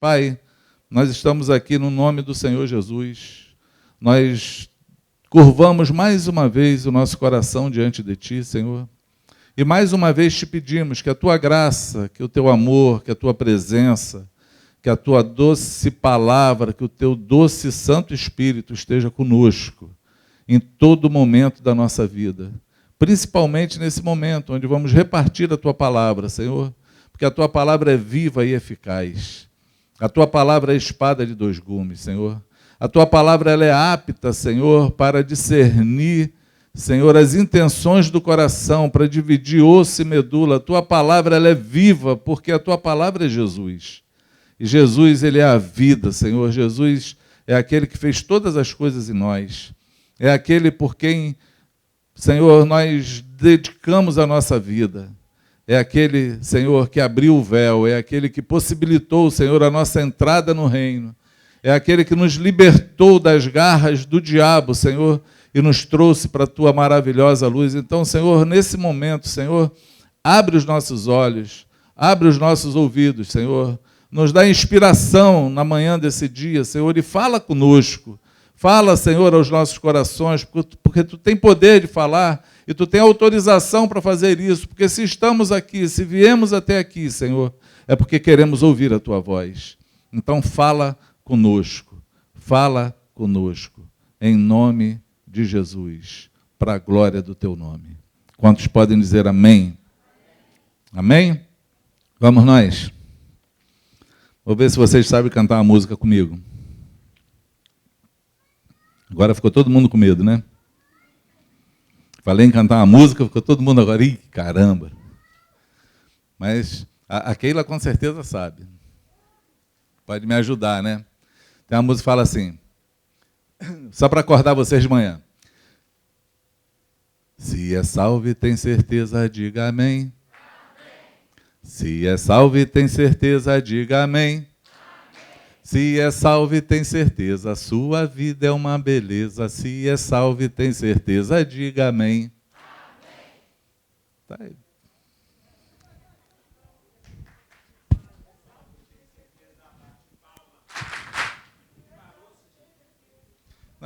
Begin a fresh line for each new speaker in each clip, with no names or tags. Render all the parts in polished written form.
Pai, nós estamos aqui no nome do Senhor Jesus. Nós curvamos mais uma vez o nosso coração diante de Ti, Senhor. E mais uma vez te pedimos que a Tua graça, que o Teu amor, que a Tua presença, que a Tua doce palavra, que o Teu doce Santo Espírito esteja conosco em todo momento da nossa vida. Principalmente nesse momento, onde vamos repartir a Tua palavra, Senhor, porque a Tua palavra é viva e eficaz. A Tua palavra é espada de dois gumes, Senhor. A Tua palavra ela é apta, Senhor, para discernir, Senhor, as intenções do coração, para dividir osso e medula. A Tua palavra ela é viva, porque a Tua palavra é Jesus. E Jesus, Ele é a vida, Senhor. Jesus é aquele que fez todas as coisas em nós. É aquele por quem, Senhor, nós dedicamos a nossa vida. É aquele, Senhor, que abriu o véu. É aquele que possibilitou, Senhor, a nossa entrada no reino. É aquele que nos libertou das garras do diabo, Senhor, e nos trouxe para a Tua maravilhosa luz. Então, Senhor, nesse momento, Senhor, abre os nossos olhos, abre os nossos ouvidos, Senhor. Nos dá inspiração na manhã desse dia, Senhor, e fala conosco. Fala, Senhor, aos nossos corações, porque Tu tem poder de falar e Tu tem autorização para fazer isso, porque se estamos aqui, se viemos até aqui, Senhor, é porque queremos ouvir a Tua voz. Então fala conosco, em nome de Jesus, para a glória do Teu nome. Quantos podem dizer amém? Amém? Vamos nós. Vou ver se vocês sabem cantar uma música comigo. Agora ficou todo mundo com medo, né? Falei em cantar uma música, ficou todo mundo agora, ih, caramba. Mas a Keila com certeza sabe. Pode me ajudar, né? Tem uma música que fala assim, só para acordar vocês de manhã. Se é salve, tem certeza, diga amém. Se é salve, tem certeza, diga amém. Se é salve, tem certeza, sua vida é uma beleza. Se é salve, tem certeza, diga amém. Tá aí.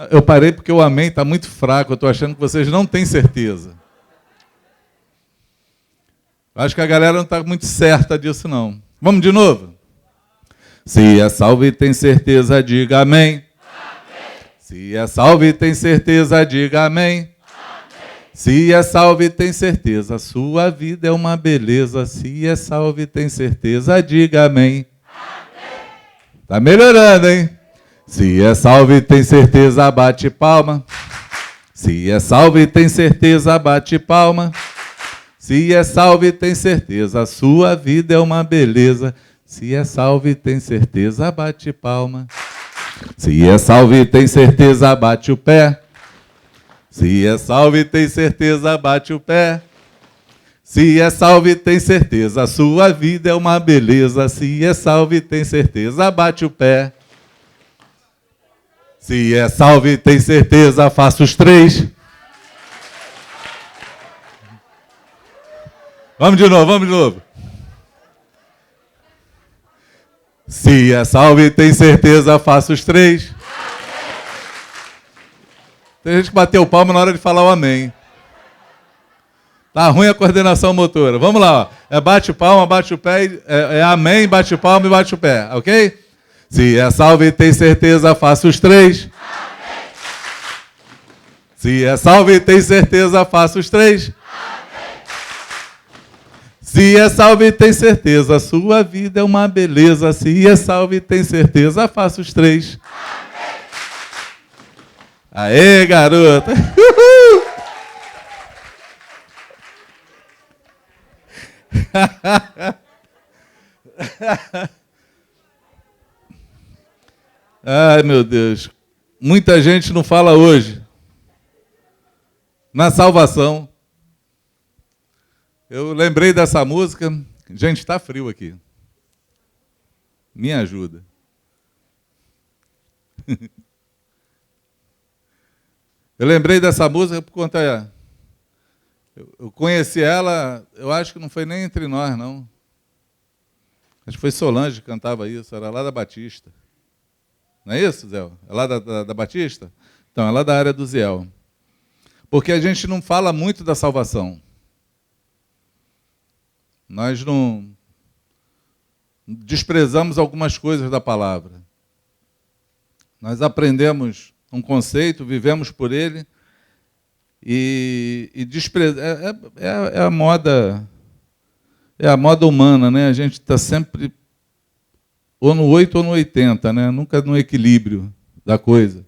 Eu parei porque o amém está muito fraco, eu estou achando que vocês não têm certeza. Acho que a galera não está muito certa disso, não. Vamos de novo? Se é salve, tem certeza, diga amém. Amém. Se é salve, tem certeza, diga amém. Amém. Se é salve, tem certeza, sua vida é uma beleza. Se é salve, tem certeza, diga amém. Está melhorando, hein? Se é salve, tem certeza, bate palma. Se é salve, tem certeza, bate palma. Se é salve, tem certeza, sua vida é uma beleza. Se é salve, tem certeza, bate palma. Se é salve, tem certeza, bate o pé. Se é salve, tem certeza, bate o pé. Se é salve, tem certeza, sua vida é uma beleza. Se é salve, tem certeza, bate o pé. Se é salve, tem certeza, faça os três. Vamos de novo. Se é salve, tem certeza, faça os três. Tem gente que bateu palma na hora de falar o amém. Tá ruim a coordenação motora. Vamos lá, ó. É bate palma, bate o pé, é amém, bate palma e bate o pé, ok? Se é salve, tem certeza, faça os três. Amém. Se é salve, tem certeza, faça os três. Se é salve, tem certeza, sua vida é uma beleza. Se é salve, tem certeza, faça os três. Amém. Aê, garota! Ai, meu Deus. Muita gente não fala hoje na salvação. Eu lembrei dessa música. Gente, está frio aqui. Me ajuda. Eu lembrei dessa música por conta... Eu conheci ela, eu acho que não foi nem entre nós, não. Acho que foi Solange que cantava isso, era lá da Batista. Não é isso, Zé? É lá da Batista? Então, é lá da área do Ziel. Porque a gente não fala muito da salvação. Nós não desprezamos algumas coisas da palavra. Nós aprendemos um conceito, vivemos por ele e é a moda humana, né? A gente está sempre ou no 8 ou no 80, né? Nunca no equilíbrio da coisa,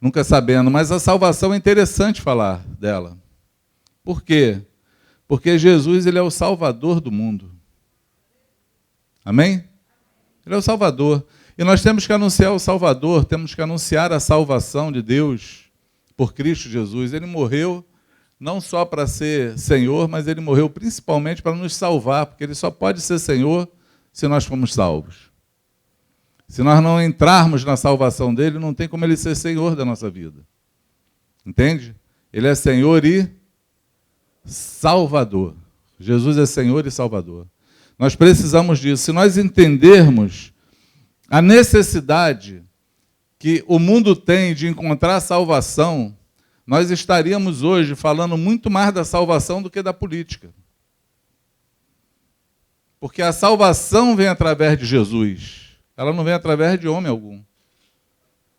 nunca sabendo. Mas a salvação é interessante falar dela. Por quê? Porque Jesus, ele é o Salvador do mundo. Amém? Ele é o Salvador. E nós temos que anunciar o Salvador, temos que anunciar a salvação de Deus por Cristo Jesus. Ele morreu não só para ser Senhor, mas ele morreu principalmente para nos salvar, porque ele só pode ser Senhor se nós formos salvos. Se nós não entrarmos na salvação dele, não tem como ele ser Senhor da nossa vida. Entende? Ele é Senhor e Salvador. Jesus é Senhor e Salvador. Nós precisamos disso. Se nós entendermos a necessidade que o mundo tem de encontrar salvação, nós estaríamos hoje falando muito mais da salvação do que da política. Porque a salvação vem através de Jesus. Ela não vem através de homem algum.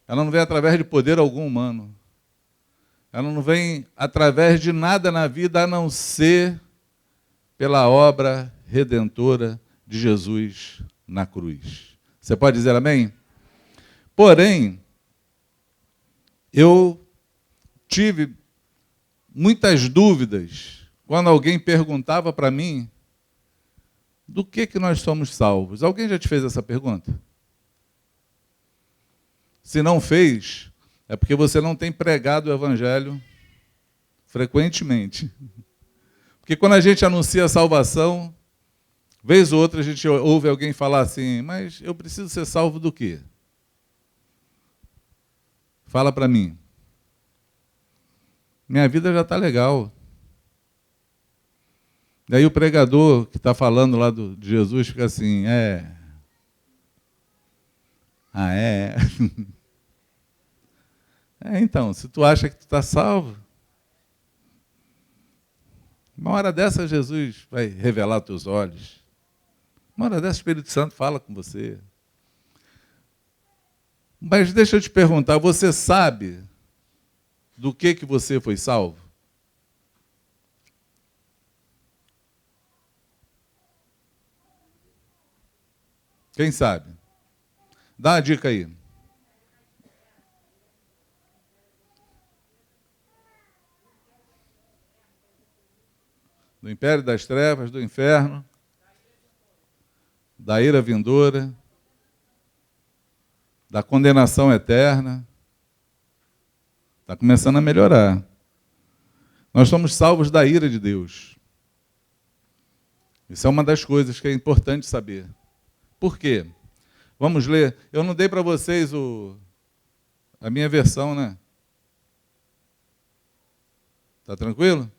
Ela não vem através de poder algum humano. Ela não vem através de nada na vida a não ser pela obra redentora de Jesus na cruz. Você pode dizer amém? Porém, eu tive muitas dúvidas quando alguém perguntava para mim do que nós somos salvos. Alguém já te fez essa pergunta? Se não fez, é porque você não tem pregado o Evangelho frequentemente. Porque quando a gente anuncia a salvação, vez ou outra a gente ouve alguém falar assim, mas eu preciso ser salvo do quê? Fala para mim. Minha vida já está legal. Daí o pregador que está falando lá de Jesus fica assim, então, se tu acha que tu está salvo, uma hora dessa Jesus vai revelar os teus olhos. Uma hora dessa o Espírito Santo fala com você. Mas deixa eu te perguntar, você sabe do que você foi salvo? Quem sabe? Dá uma dica aí. Do império das trevas, do inferno, da ira vindoura, da condenação eterna. Está começando a melhorar. Nós somos salvos da ira de Deus. Isso é uma das coisas que é importante saber. Por quê? Vamos ler. Eu não dei para vocês a minha versão, né? Está tranquilo?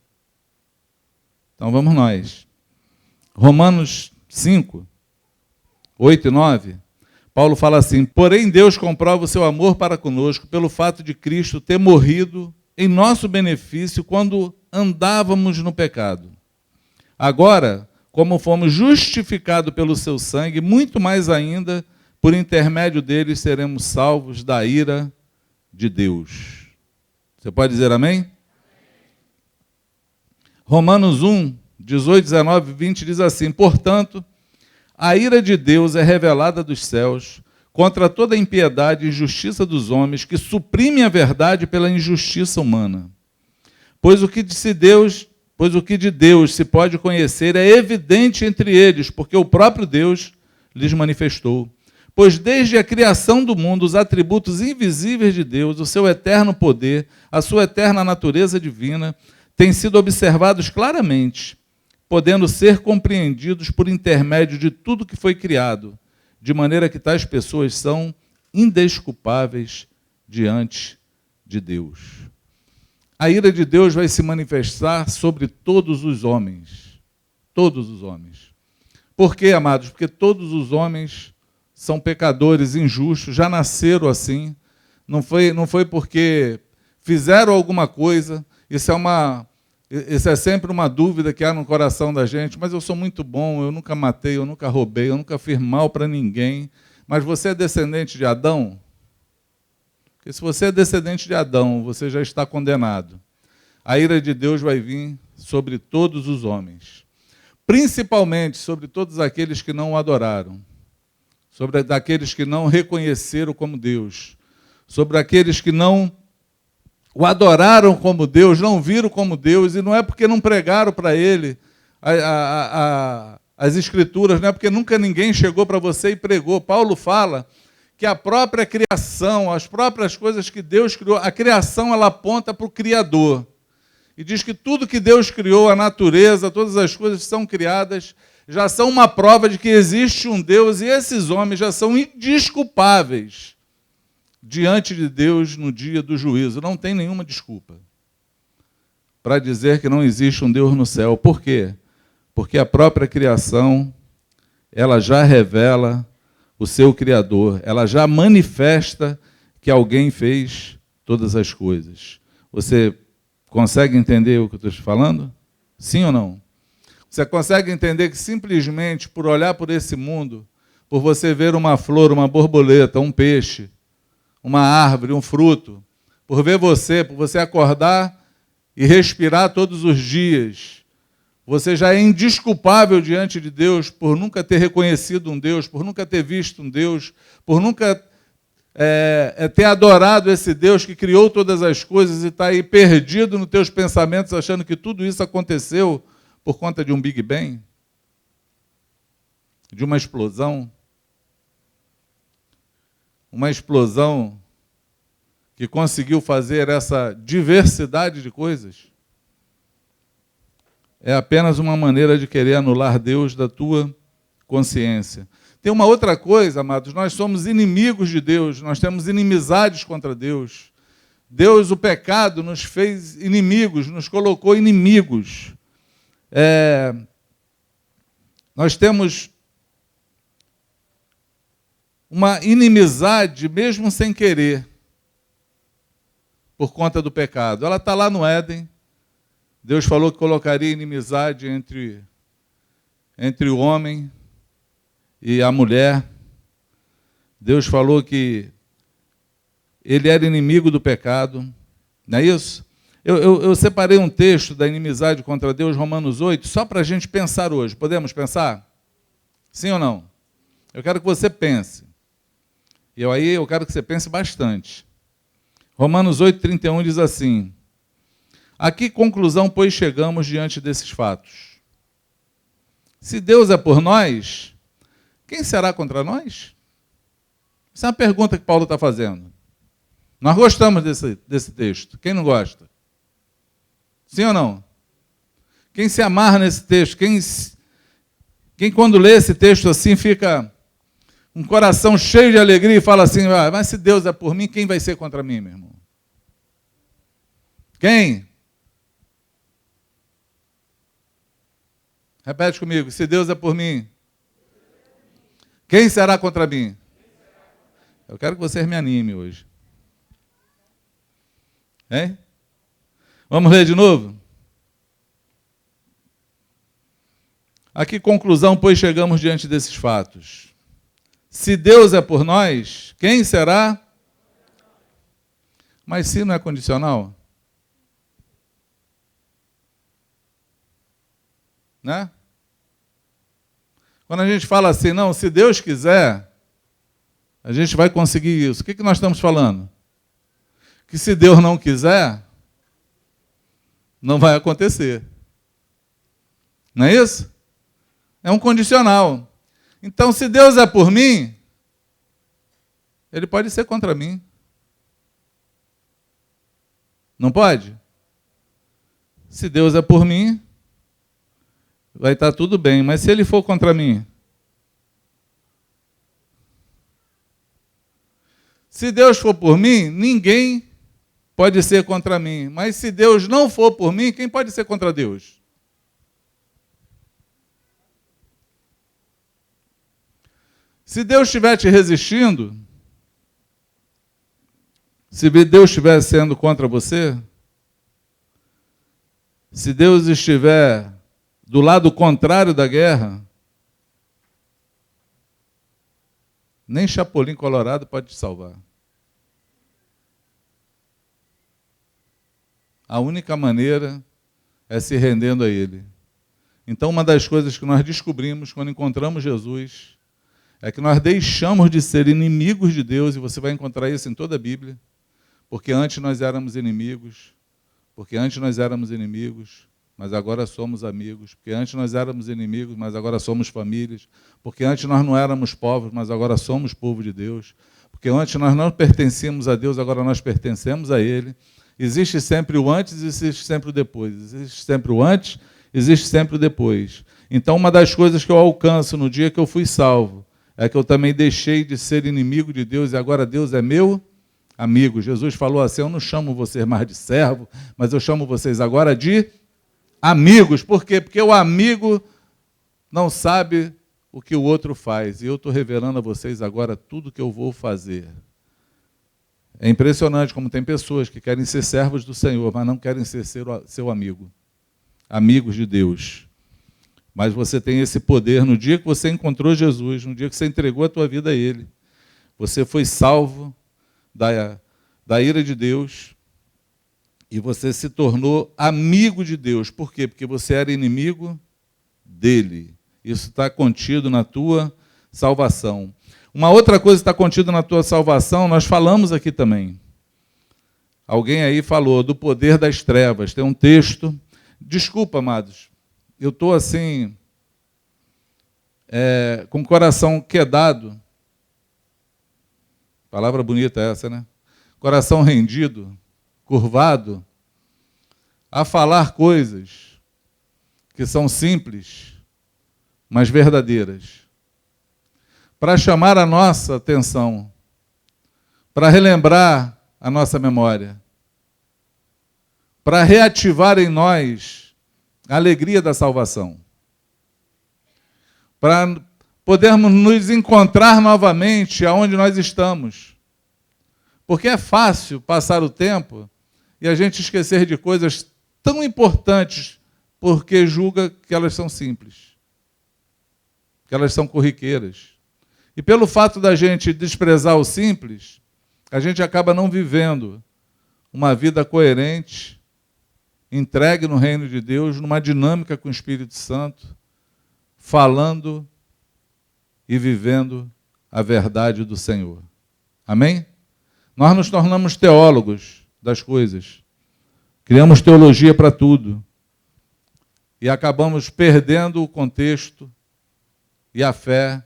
Então vamos nós. Romanos 5, 8 e 9. Paulo fala assim, porém Deus comprova o seu amor para conosco pelo fato de Cristo ter morrido em nosso benefício quando andávamos no pecado. Agora, como fomos justificados pelo seu sangue, muito mais ainda, por intermédio dele, seremos salvos da ira de Deus. Você pode dizer amém? Romanos 1, 18, 19 e 20 diz assim, portanto, a ira de Deus é revelada dos céus contra toda a impiedade e injustiça dos homens que suprimem a verdade pela injustiça humana. Pois o que de Deus se pode conhecer é evidente entre eles, porque o próprio Deus lhes manifestou. Pois desde a criação do mundo, os atributos invisíveis de Deus, o seu eterno poder, a sua eterna natureza divina, têm sido observados claramente, podendo ser compreendidos por intermédio de tudo que foi criado, de maneira que tais pessoas são indesculpáveis diante de Deus. A ira de Deus vai se manifestar sobre todos os homens. Todos os homens. Por quê, amados? Porque todos os homens são pecadores, injustos, já nasceram assim. Não foi porque fizeram alguma coisa. Isso é sempre uma dúvida que há no coração da gente. Mas eu sou muito bom, eu nunca matei, eu nunca roubei, eu nunca fiz mal para ninguém. Mas você é descendente de Adão? Porque se você é descendente de Adão, você já está condenado. A ira de Deus vai vir sobre todos os homens, principalmente sobre todos aqueles que não o adoraram, sobre aqueles que não reconheceram como Deus, sobre aqueles que não o adoraram como Deus, não viram como Deus, e não é porque não pregaram para ele as Escrituras, não é porque nunca ninguém chegou para você e pregou. Paulo fala que a própria criação, as próprias coisas que Deus criou, a criação ela aponta para o Criador. E diz que tudo que Deus criou, a natureza, todas as coisas que são criadas, já são uma prova de que existe um Deus, e esses homens já são indesculpáveis diante de Deus no dia do juízo. Não tem nenhuma desculpa para dizer que não existe um Deus no céu. Por quê? Porque a própria criação, ela já revela o seu Criador, ela já manifesta que alguém fez todas as coisas. Você consegue entender o que eu estou te falando? Sim ou não? Você consegue entender que simplesmente por olhar por esse mundo, por você ver uma flor, uma borboleta, um peixe, uma árvore, um fruto, por você acordar e respirar todos os dias, você já é indesculpável diante de Deus por nunca ter reconhecido um Deus, por nunca ter visto um Deus, por nunca ter adorado esse Deus que criou todas as coisas e está aí perdido nos teus pensamentos, achando que tudo isso aconteceu por conta de um Big Bang, de uma explosão que conseguiu fazer essa diversidade de coisas. É apenas uma maneira de querer anular Deus da tua consciência. Tem uma outra coisa, amados, nós somos inimigos de Deus, nós temos inimizades contra Deus. Deus, o pecado, nos fez inimigos, nos colocou inimigos. Nós temos uma inimizade, mesmo sem querer, por conta do pecado. Ela está lá no Éden. Deus falou que colocaria inimizade entre o homem e a mulher. Deus falou que ele era inimigo do pecado. Não é isso? Eu separei um texto da inimizade contra Deus, Romanos 8, só para a gente pensar hoje. Podemos pensar? Sim ou não? Eu quero que você pense. E aí eu quero que você pense bastante. Romanos 8, 31 diz assim: a que conclusão, pois, chegamos diante desses fatos? Se Deus é por nós, quem será contra nós? Essa é uma pergunta que Paulo está fazendo. Nós gostamos desse texto. Quem não gosta? Sim ou não? Quem se amarra nesse texto? Quem quando lê esse texto assim, fica um coração cheio de alegria e fala assim, mas se Deus é por mim, quem vai ser contra mim, meu irmão? Quem? Repete comigo, se Deus é por mim, quem será contra mim? Eu quero que vocês me animem hoje. Hein? Vamos ler de novo? A que conclusão, pois, chegamos diante desses fatos? Se Deus é por nós, quem será? Mas se não é condicional? Né? Quando a gente fala assim, não, se Deus quiser, a gente vai conseguir isso. O que nós estamos falando? Que se Deus não quiser, não vai acontecer. Não é isso? É um condicional. Então, se Deus é por mim, Ele pode ser contra mim. Não pode? Se Deus é por mim, vai estar tudo bem. Mas se Ele for contra mim? Se Deus for por mim, ninguém pode ser contra mim. Mas se Deus não for por mim, quem pode ser contra Deus? Se Deus estiver te resistindo, se Deus estiver sendo contra você, se Deus estiver do lado contrário da guerra, nem Chapolin Colorado pode te salvar. A única maneira é se rendendo a Ele. Então, uma das coisas que nós descobrimos quando encontramos Jesus é que nós deixamos de ser inimigos de Deus, e você vai encontrar isso em toda a Bíblia, porque antes nós éramos inimigos, mas agora somos amigos, porque antes nós éramos inimigos, mas agora somos famílias, porque antes nós não éramos povos, mas agora somos povo de Deus, porque antes nós não pertencíamos a Deus, agora nós pertencemos a Ele. Existe sempre o antes e existe sempre o depois. Existe sempre o antes, existe sempre o depois. Então, uma das coisas que eu alcanço no dia que eu fui salvo é que eu também deixei de ser inimigo de Deus e agora Deus é meu amigo. Jesus falou assim: eu não chamo vocês mais de servo, mas eu chamo vocês agora de amigos. Por quê? Porque o amigo não sabe o que o outro faz. E eu estou revelando a vocês agora tudo o que eu vou fazer. É impressionante como tem pessoas que querem ser servos do Senhor, mas não querem ser seu amigo. Amigos de Deus. Mas você tem esse poder no dia que você encontrou Jesus, no dia que você entregou a tua vida a Ele. Você foi salvo da ira de Deus e você se tornou amigo de Deus. Por quê? Porque você era inimigo dele. Isso está contido na tua salvação. Uma outra coisa que está contida na tua salvação, nós falamos aqui também. Alguém aí falou do poder das trevas. Tem um texto. Desculpa, amados. Eu estou assim, com o coração quedado. Palavra bonita essa, né? Coração rendido, curvado, a falar coisas que são simples, mas verdadeiras. Para chamar a nossa atenção, para relembrar a nossa memória, para reativar em nós a alegria da salvação, para podermos nos encontrar novamente aonde nós estamos. Porque é fácil passar o tempo e a gente esquecer de coisas tão importantes porque julga que elas são simples, que elas são corriqueiras. E pelo fato da gente desprezar o simples, a gente acaba não vivendo uma vida coerente, entregue no reino de Deus, numa dinâmica com o Espírito Santo, falando e vivendo a verdade do Senhor. Amém? Nós nos tornamos teólogos das coisas. Criamos teologia para tudo. E acabamos perdendo o contexto e a fé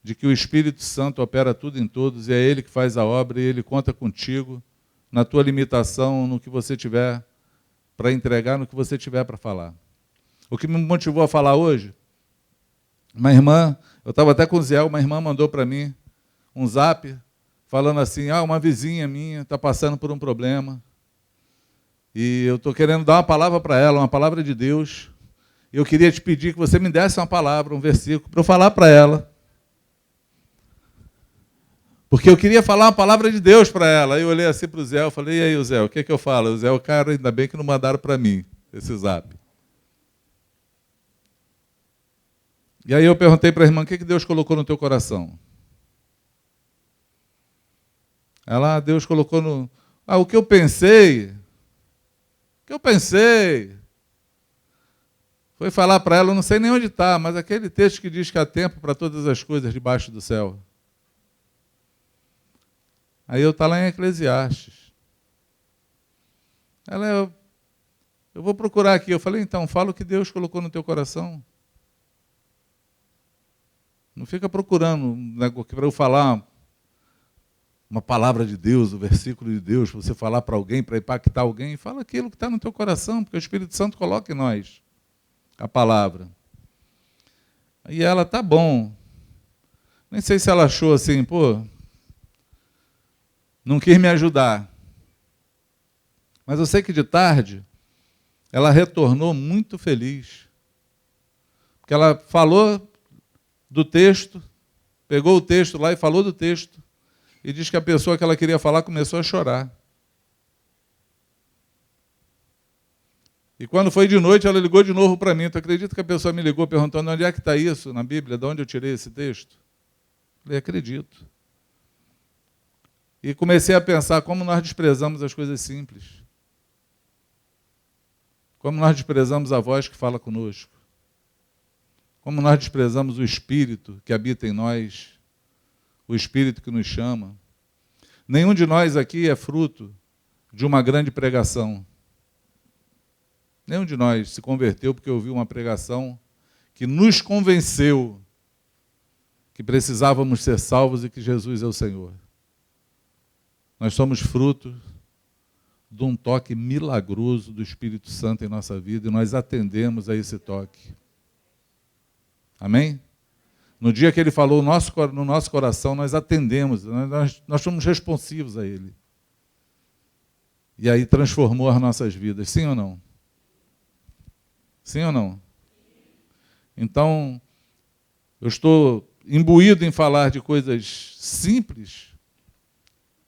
de que o Espírito Santo opera tudo em todos e é Ele que faz a obra e Ele conta contigo na tua limitação, no que você tiver para entregar, no que você tiver para falar. O que me motivou a falar hoje, uma irmã, eu estava até com o Zé, uma irmã mandou para mim um zap falando assim: uma vizinha minha está passando por um problema e eu estou querendo dar uma palavra para ela, uma palavra de Deus. Eu queria te pedir que você me desse uma palavra, um versículo, para eu falar para ela. Porque eu queria falar uma palavra de Deus para ela. Aí eu olhei assim para o Zé, eu falei: e aí, Zé, o que é que eu falo? O Zé, o cara, ainda bem que não mandaram para mim esse zap. E aí eu perguntei para a irmã: o que Deus colocou no teu coração? Ela: Deus colocou no... o que eu pensei foi falar para ela, eu não sei nem onde está, mas aquele texto que diz que há tempo para todas as coisas debaixo do céu. Aí eu estou lá em Eclesiastes. Ela: eu vou procurar aqui. Eu falei: então, fala o que Deus colocou no teu coração. Não fica procurando para eu falar uma palavra de Deus, o versículo de Deus, para você falar para alguém, para impactar alguém. Fala aquilo que está no teu coração, porque o Espírito Santo coloca em nós a palavra. E ela: tá bom. Nem sei se ela achou assim, não quis me ajudar. Mas eu sei que de tarde ela retornou muito feliz. Porque ela falou do texto pegou o texto lá e falou do texto. E diz que a pessoa que ela queria falar começou a chorar. E quando foi de noite, ela ligou de novo para mim. Tu acredita que a pessoa me ligou perguntando onde é que está isso na Bíblia, de onde eu tirei esse texto? Eu falei, acredito. E comecei a pensar como nós desprezamos as coisas simples. Como nós desprezamos a voz que fala conosco. Como nós desprezamos o Espírito que habita em nós, o Espírito que nos chama. Nenhum de nós aqui é fruto de uma grande pregação. Nenhum de nós se converteu porque ouviu uma pregação que nos convenceu que precisávamos ser salvos e que Jesus é o Senhor. Nós somos fruto de um toque milagroso do Espírito Santo em nossa vida e nós atendemos a esse toque. Amém? No dia que Ele falou no nosso coração, nós atendemos, nós somos responsivos a Ele. E aí transformou as nossas vidas, sim ou não? Sim ou não? Então, eu estou imbuído em falar de coisas simples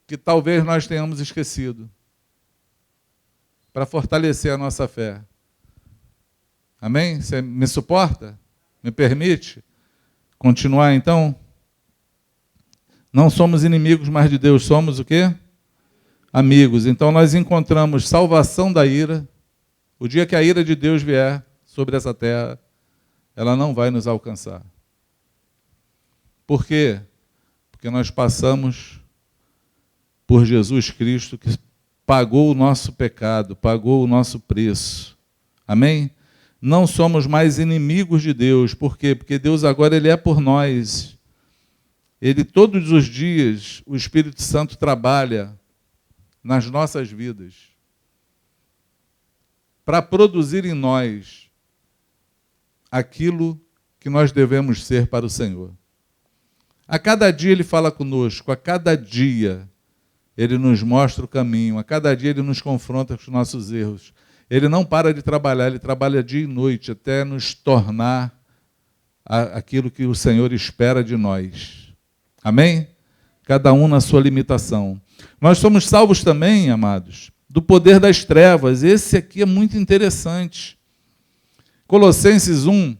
que talvez nós tenhamos esquecido para fortalecer a nossa fé. Amém? Você me suporta? Me permite continuar, então? Não somos inimigos mais de Deus, somos o quê? Amigos. Então nós encontramos salvação da ira. O dia que a ira de Deus vier sobre essa terra, ela não vai nos alcançar. Por quê? Porque nós passamos por Jesus Cristo, que pagou o nosso pecado, pagou o nosso preço. Amém? Não somos mais inimigos de Deus. Por quê? Porque Deus agora Ele é por nós. Ele, todos os dias, o Espírito Santo trabalha nas nossas vidas para produzir em nós aquilo que nós devemos ser para o Senhor. A cada dia Ele fala conosco, a cada dia Ele nos mostra o caminho, a cada dia Ele nos confronta com os nossos erros. Ele não para de trabalhar, Ele trabalha dia e noite até nos tornar aquilo que o Senhor espera de nós. Amém? Cada um na sua limitação. Nós somos salvos também, amados, do poder das trevas. Esse aqui é muito interessante. Colossenses 1,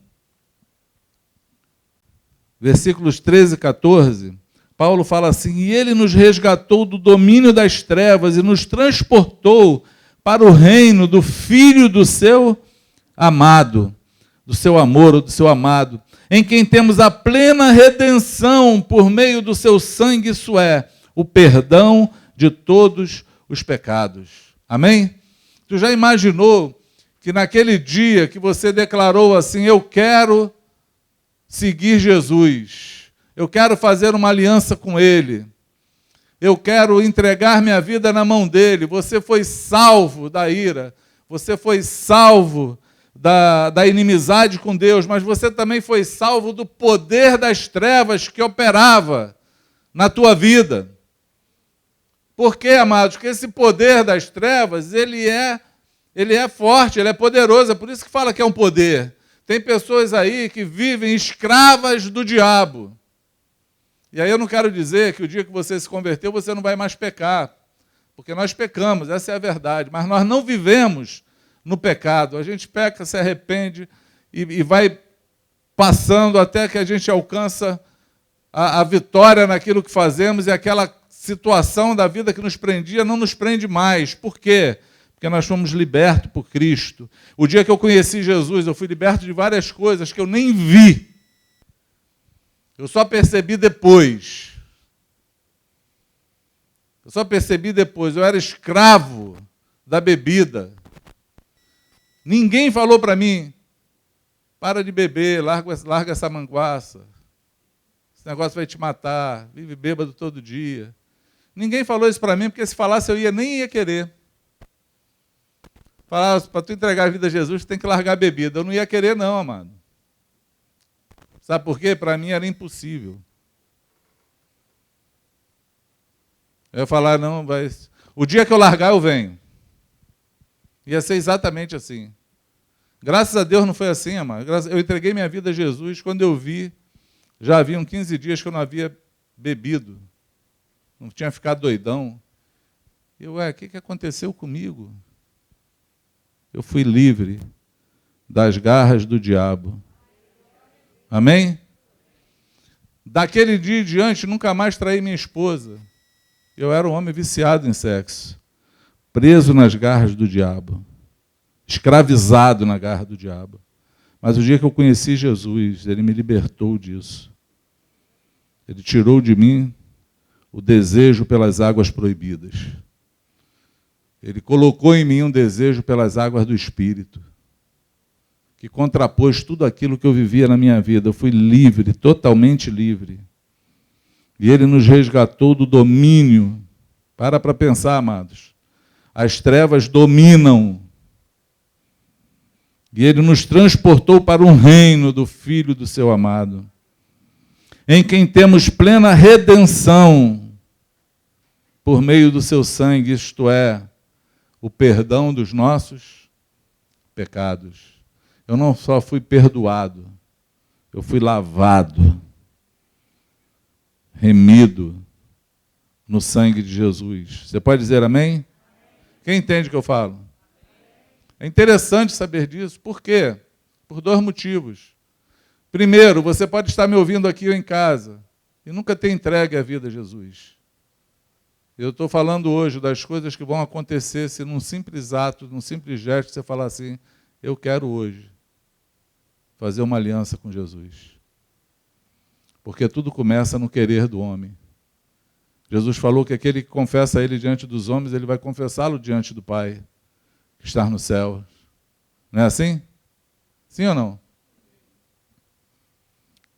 versículos 13 e 14, Paulo fala assim, e Ele nos resgatou do domínio das trevas e nos transportou para o reino do Filho do seu amado, do seu amor ou do seu amado, em quem temos a plena redenção por meio do seu sangue, isso é, o perdão de todos os pecados. Amém? Tu já imaginou que naquele dia que você declarou assim, eu quero seguir Jesus, eu quero fazer uma aliança com Ele, eu quero entregar minha vida na mão dEle, você foi salvo da ira, você foi salvo da inimizade com Deus, mas você também foi salvo do poder das trevas que operava na tua vida. Por quê, amados? Porque esse poder das trevas, ele é forte, ele é poderoso, é por isso que fala que é um poder. Tem pessoas aí que vivem escravas do diabo. E aí eu não quero dizer que o dia que você se converteu, você não vai mais pecar. Porque nós pecamos, essa é a verdade. Mas nós não vivemos no pecado. A gente peca, se arrepende e vai passando até que a gente alcança a vitória naquilo que fazemos e aquela situação da vida que nos prendia não nos prende mais. Por quê? Porque nós fomos libertos por Cristo. O dia que eu conheci Jesus, eu fui liberto de várias coisas que eu nem vi. Eu só percebi depois. Eu era escravo da bebida. Ninguém falou para mim, para de beber, larga essa manguaça. Esse negócio vai te matar, vive bêbado todo dia. Ninguém falou isso para mim, porque se falasse eu nem ia querer. Falasse, para tu entregar a vida a Jesus, tu tem que largar a bebida. Eu não ia querer não, amado. Sabe por quê? Para mim era impossível. Eu ia falar, não, vai... O dia que eu largar, eu venho. Ia ser exatamente assim. Graças a Deus não foi assim, amado. Eu entreguei minha vida a Jesus quando eu vi Já haviam 15 dias que eu não havia bebido. Não tinha ficado doidão. Eu, o que aconteceu comigo? Eu fui livre das garras do diabo. Amém? Daquele dia em diante, nunca mais traí minha esposa. Eu era um homem viciado em sexo, preso nas garras do diabo, escravizado na garra do diabo. Mas o dia que eu conheci Jesus, Ele me libertou disso. Ele tirou de mim o desejo pelas águas proibidas. Ele colocou em mim um desejo pelas águas do Espírito, que contrapôs tudo aquilo que eu vivia na minha vida. Eu fui livre, totalmente livre. E Ele nos resgatou do domínio. Para pensar, amados. As trevas dominam. E Ele nos transportou para um reino do Filho do Seu amado, em quem temos plena redenção por meio do Seu sangue, isto é, o perdão dos nossos pecados. Eu não só fui perdoado, eu fui lavado, remido no sangue de Jesus. Você pode dizer amém? Quem entende o que eu falo? É interessante saber disso. Por quê? Por 2 motivos. Primeiro, você pode estar me ouvindo aqui ou em casa e nunca ter entregue a vida a Jesus. Eu estou falando hoje das coisas que vão acontecer se num simples ato, num simples gesto, você falar assim, eu quero hoje fazer uma aliança com Jesus. Porque tudo começa no querer do homem. Jesus falou que aquele que confessa Ele diante dos homens, Ele vai confessá-lo diante do Pai, que está no céu. Não é assim? Sim ou não?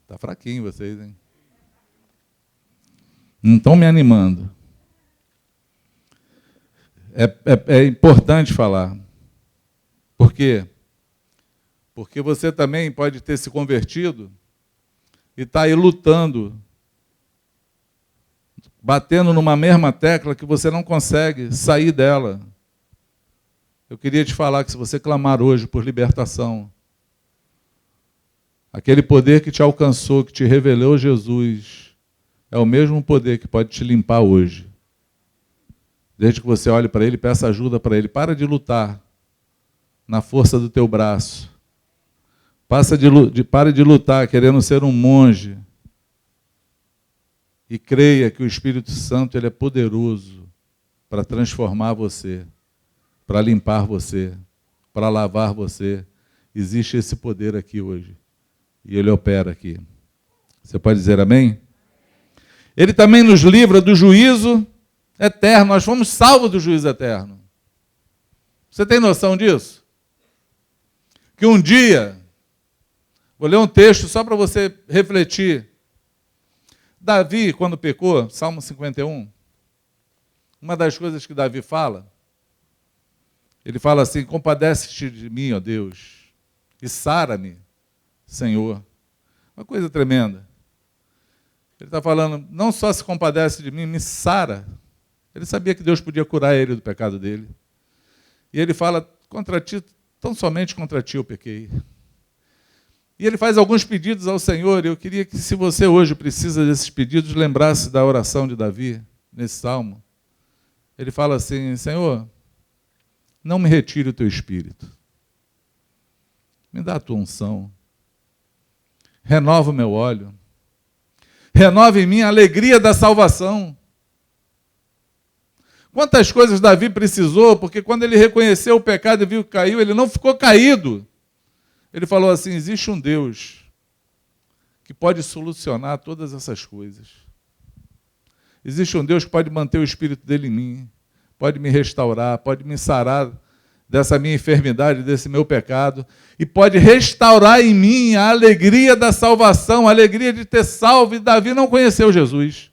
Está fraquinho vocês, hein? Não estão me animando. É importante falar. Por quê? Porque você também pode ter se convertido e está aí lutando, batendo numa mesma tecla que você não consegue sair dela. Eu queria te falar que se você clamar hoje por libertação, aquele poder que te alcançou, que te revelou Jesus, é o mesmo poder que pode te limpar hoje. Desde que você olhe para Ele e peça ajuda para Ele. Para de lutar na força do teu braço. Pare de lutar querendo ser um monge. E creia que o Espírito Santo ele é poderoso para transformar você, para limpar você, para lavar você. Existe esse poder aqui hoje. E Ele opera aqui. Você pode dizer amém? Ele também nos livra do juízo eterno. Nós fomos salvos do juízo eterno. Você tem noção disso? Que um dia, vou ler um texto só para você refletir. Davi, quando pecou, Salmo 51, uma das coisas que Davi fala, ele fala assim, compadece-te de mim, ó Deus, e sara-me, Senhor. Uma coisa tremenda. Ele está falando, não só se compadece de mim, me sara. Ele sabia que Deus podia curar ele do pecado dele. E ele fala, contra ti, tão somente contra ti eu pequei. E ele faz alguns pedidos ao Senhor. Eu queria que, se você hoje precisa desses pedidos, lembrasse da oração de Davi, nesse salmo. Ele fala assim, Senhor, não me retire o teu espírito. Me dá a tua unção. Renova o meu óleo. Renova em mim a alegria da salvação. Quantas coisas Davi precisou, porque quando ele reconheceu o pecado e viu que caiu, ele não ficou caído. Ele falou assim, existe um Deus que pode solucionar todas essas coisas. Existe um Deus que pode manter o espírito dele em mim, pode me restaurar, pode me sarar dessa minha enfermidade, desse meu pecado, e pode restaurar em mim a alegria da salvação, a alegria de ter salvo. E Davi não conheceu Jesus.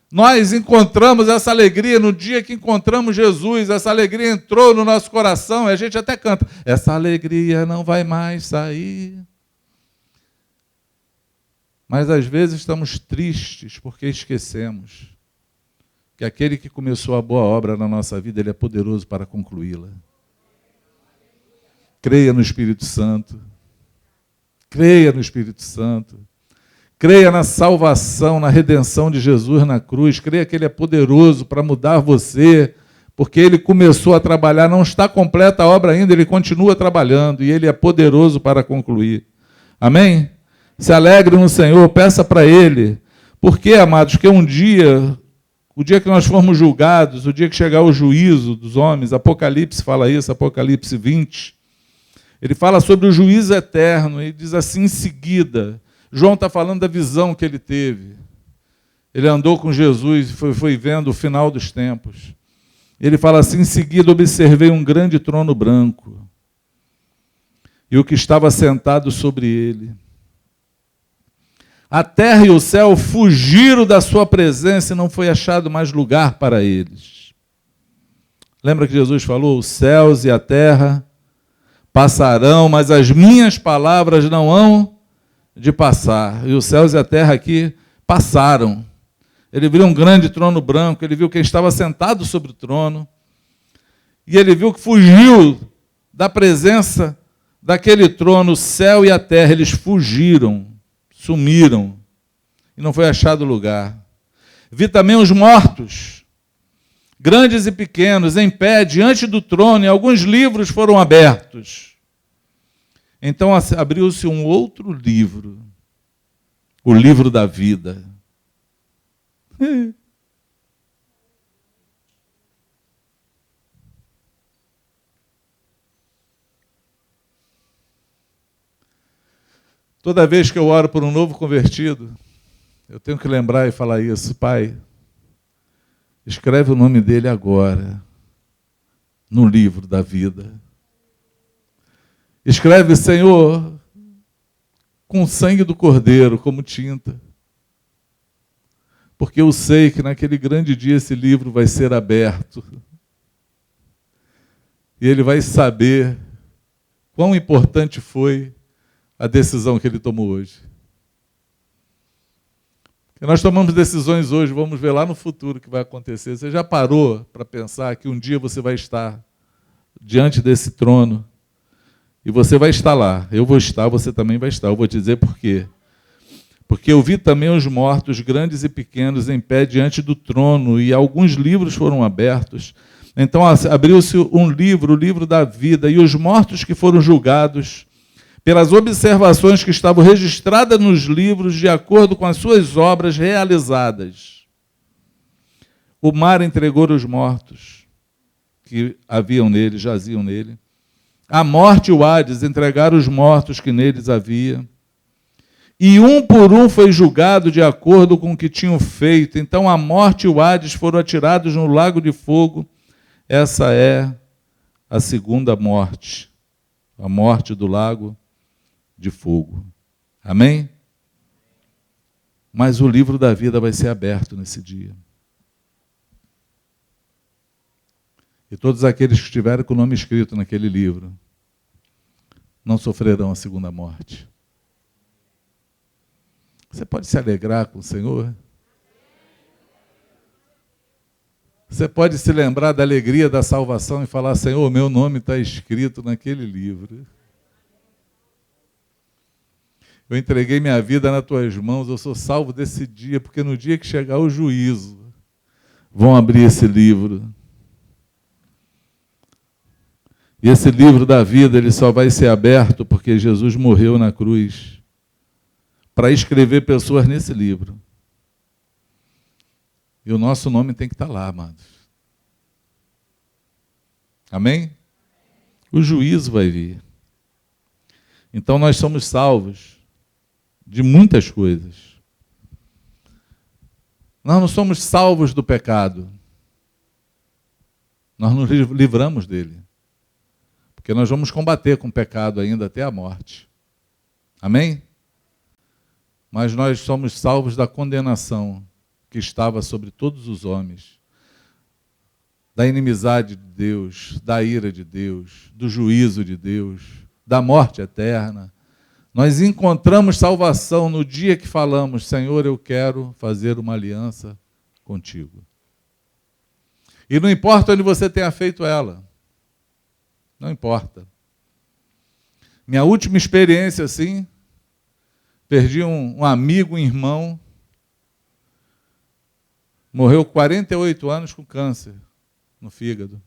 Nós encontramos essa alegria no dia que encontramos Jesus, essa alegria entrou no nosso coração, e a gente até canta, essa alegria não vai mais sair. Mas às vezes estamos tristes porque esquecemos que aquele que começou a boa obra na nossa vida, ele é poderoso para concluí-la. Creia no Espírito Santo. Creia no Espírito Santo. Creia na salvação, na redenção de Jesus na cruz. Creia que Ele é poderoso para mudar você, porque Ele começou a trabalhar. Não está completa a obra ainda, Ele continua trabalhando e Ele é poderoso para concluir. Amém? Se alegre no Senhor, peça para Ele. Por quê, amados? Porque um dia, o dia que nós formos julgados, o dia que chegar o juízo dos homens, Apocalipse fala isso, Apocalipse 20, ele fala sobre o juízo eterno, e diz assim em seguida, João está falando da visão que ele teve. Ele andou com Jesus, foi vendo o final dos tempos. Ele fala assim, em seguida observei um grande trono branco, e o que estava sentado sobre ele. A terra e o céu fugiram da sua presença e não foi achado mais lugar para eles. Lembra que Jesus falou, os céus e a terra passarão, mas as minhas palavras não hão de passar. E os céus e a terra aqui passaram. Ele viu um grande trono branco, ele viu quem estava sentado sobre o trono, e ele viu que fugiu da presença daquele trono, o céu e a terra, eles fugiram, sumiram, e não foi achado lugar. Vi também os mortos, grandes e pequenos, em pé, diante do trono, e alguns livros foram abertos. Então abriu-se um outro livro, o livro da vida. Toda vez que eu oro por um novo convertido, eu tenho que lembrar e falar isso, Pai, escreve o nome dele agora, no livro da vida. Escreve, Senhor, com o sangue do Cordeiro, como tinta. Porque eu sei que naquele grande dia esse livro vai ser aberto. E ele vai saber quão importante foi a decisão que ele tomou hoje. Porque nós tomamos decisões hoje, vamos ver lá no futuro o que vai acontecer. Você já parou para pensar que um dia você vai estar diante desse trono? E você vai estar lá, eu vou estar, você também vai estar. Eu vou te dizer por quê. Porque eu vi também os mortos, grandes e pequenos, em pé diante do trono, e alguns livros foram abertos. Então abriu-se um livro, o livro da vida, e os mortos que foram julgados, pelas observações que estavam registradas nos livros, de acordo com as suas obras realizadas. O mar entregou os mortos que haviam nele, jaziam nele. A morte e o Hades entregaram os mortos que neles havia. E um por um foi julgado de acordo com o que tinham feito. Então a morte e o Hades foram atirados no lago de fogo. Essa é a segunda morte, a morte do lago de fogo. Amém? Mas o livro da vida vai ser aberto nesse dia. E todos aqueles que estiverem com o nome escrito naquele livro não sofrerão a segunda morte. Você pode se alegrar com o Senhor? Você pode se lembrar da alegria da salvação e falar, Senhor, meu nome está escrito naquele livro. Eu entreguei minha vida nas tuas mãos, eu sou salvo desse dia, porque no dia que chegar o juízo, vão abrir esse livro. E esse livro da vida, ele só vai ser aberto porque Jesus morreu na cruz para escrever pessoas nesse livro. E o nosso nome tem que estar lá, amados. Amém? O juízo vai vir. Então nós somos salvos de muitas coisas. Nós não somos salvos do pecado. Nós nos livramos dele. Porque nós vamos combater com o pecado ainda até a morte. Amém? Mas nós somos salvos da condenação que estava sobre todos os homens, da inimizade de Deus, da ira de Deus, do juízo de Deus, da morte eterna. Nós encontramos salvação no dia que falamos, Senhor, eu quero fazer uma aliança contigo. E não importa onde você tenha feito ela. Não importa. Minha última experiência, assim, perdi um amigo, um irmão, morreu 48 anos com câncer no fígado.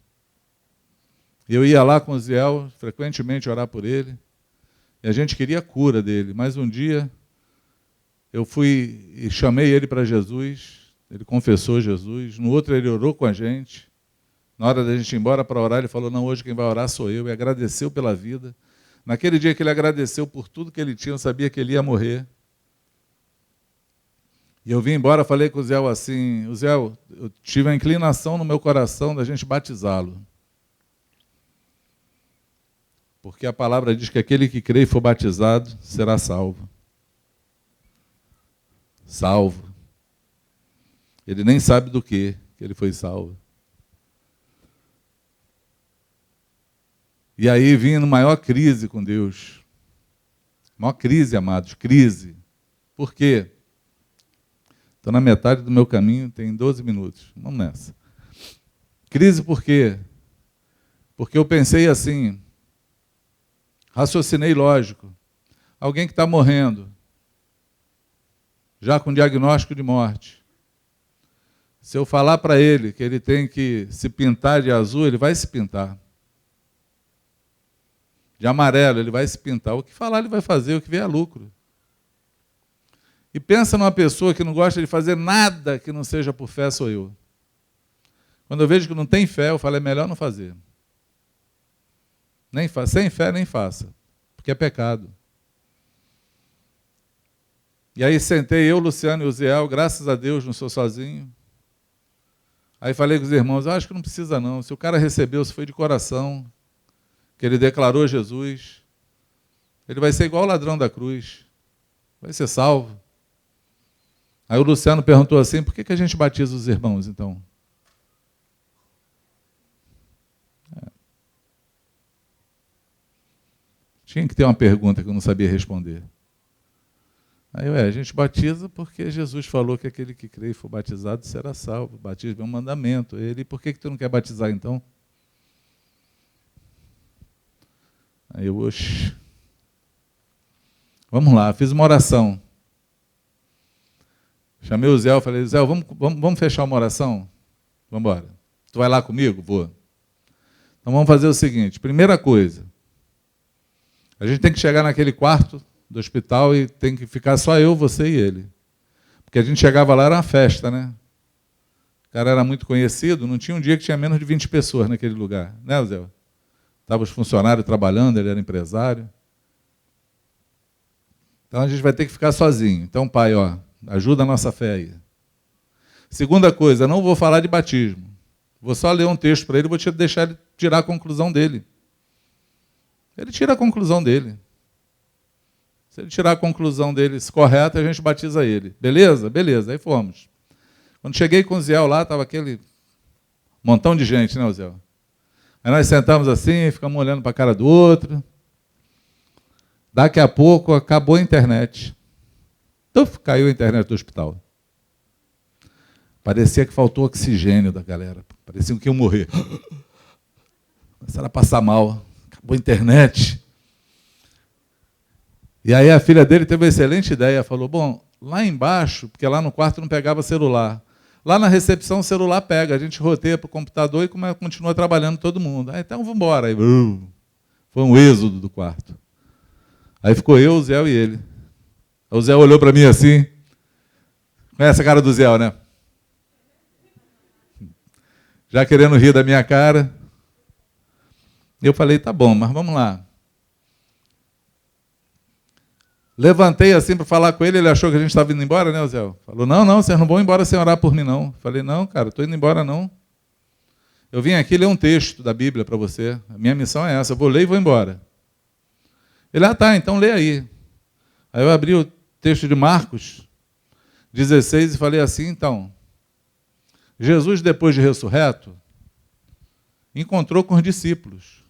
Eu ia lá com o Ziel, frequentemente orar por ele, e a gente queria a cura dele, mas um dia eu fui e chamei ele para Jesus, ele confessou Jesus, no outro ele orou com a gente, na hora da gente ir embora para orar, ele falou, não, hoje quem vai orar sou eu, e agradeceu pela vida. Naquele dia que ele agradeceu por tudo que ele tinha, eu sabia que ele ia morrer. E eu vim embora, falei com o Zé assim, o Zé, eu tive a inclinação no meu coração da gente batizá-lo. Porque a palavra diz que aquele que crê e for batizado será salvo. Salvo. Ele nem sabe do que ele foi salvo. E aí vim numa maior crise com Deus. Maior crise, amados, crise. Por quê? Estou na metade do meu caminho, tem 12 minutos. Vamos nessa. Crise por quê? Porque eu pensei assim, raciocinei lógico. Alguém que está morrendo, já com diagnóstico de morte. Se eu falar para ele que ele tem que se pintar de azul, ele vai se pintar. De amarelo, ele vai se pintar. O que falar, ele vai fazer, o que vier é lucro. E pensa numa pessoa que não gosta de fazer nada que não seja por fé, sou eu. Quando eu vejo que não tem fé, eu falo, é melhor não fazer. Sem fé, nem faça, porque é pecado. E aí sentei eu, Luciano e o Ziel, graças a Deus não sou sozinho. Aí falei com os irmãos, acho que não precisa não, se o cara recebeu, se foi de coração, que ele declarou Jesus, ele vai ser igual o ladrão da cruz, vai ser salvo. Aí o Luciano perguntou assim, por que a gente batiza os irmãos, então? Tinha que ter uma pergunta que eu não sabia responder. Aí, a gente batiza porque Jesus falou que aquele que crê e for batizado será salvo. Batismo é um mandamento. Ele, por que tu não quer batizar, então? Aí eu, oxe. Vamos lá, fiz uma oração. Chamei o Zé, falei, Zé, vamos fechar uma oração? Vamos embora. Tu vai lá comigo? Vou. Então vamos fazer o seguinte, primeira coisa, a gente tem que chegar naquele quarto do hospital e tem que ficar só eu, você e ele. Porque a gente chegava lá, era uma festa, né? O cara era muito conhecido, não tinha um dia que tinha menos de 20 pessoas naquele lugar, né, Zé? Estavam os funcionários trabalhando, ele era empresário. Então a gente vai ter que ficar sozinho. Então, pai, ajuda a nossa fé aí. Segunda coisa, não vou falar de batismo. Vou só ler um texto para ele, vou deixar ele tirar a conclusão dele. Ele tira a conclusão dele. Se ele tirar a conclusão dele correta, a gente batiza ele. Beleza? Beleza. Aí fomos. Quando cheguei com o Ziel lá, estava aquele montão de gente, né, Ziel? Aí nós sentamos assim, ficamos olhando para a cara do outro. Daqui a pouco acabou a internet. Caiu a internet do hospital. Parecia que faltou oxigênio da galera. Parecia que iam morrer. Começaram a passar mal. Acabou a internet. E aí a filha dele teve uma excelente ideia. Falou, bom, lá embaixo, porque lá no quarto não pegava celular. Lá na recepção o celular pega. A gente roteia para o computador e continua trabalhando todo mundo. Então vamos embora. Aí, foi um êxodo do quarto. Aí ficou eu, o Zé e ele. Aí o Zé olhou para mim assim. Conhece a cara do Zé, né? Já querendo rir da minha cara. Eu falei, tá bom, mas vamos lá. Levantei assim para falar com ele, ele achou que a gente estava indo embora, né, Zé? Falou, não, vocês não vão embora sem orar por mim, não. Falei, não, cara, estou indo embora, não. Eu vim aqui ler um texto da Bíblia para você. A minha missão é essa, eu vou ler e vou embora. Ele, tá, então lê aí. Aí eu abri o texto de Marcos 16 e falei assim, então, Jesus, depois de ressurreto, encontrou com os discípulos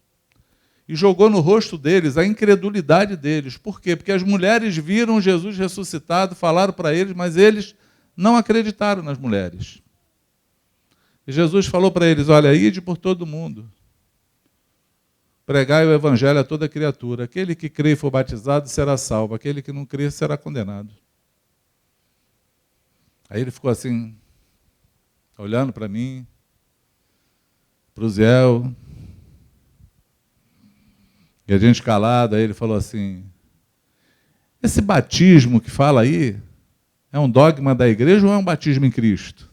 e jogou no rosto deles a incredulidade deles. Por quê? Porque as mulheres viram Jesus ressuscitado, falaram para eles, mas eles não acreditaram nas mulheres. E Jesus falou para eles, olha, ide por todo mundo, pregai o evangelho a toda criatura. Aquele que crê e for batizado será salvo, aquele que não crê será condenado. Aí ele ficou assim, olhando para mim, para o Ziel, e a gente calado, aí ele falou assim, esse batismo que fala aí, é um dogma da igreja ou é um batismo em Cristo?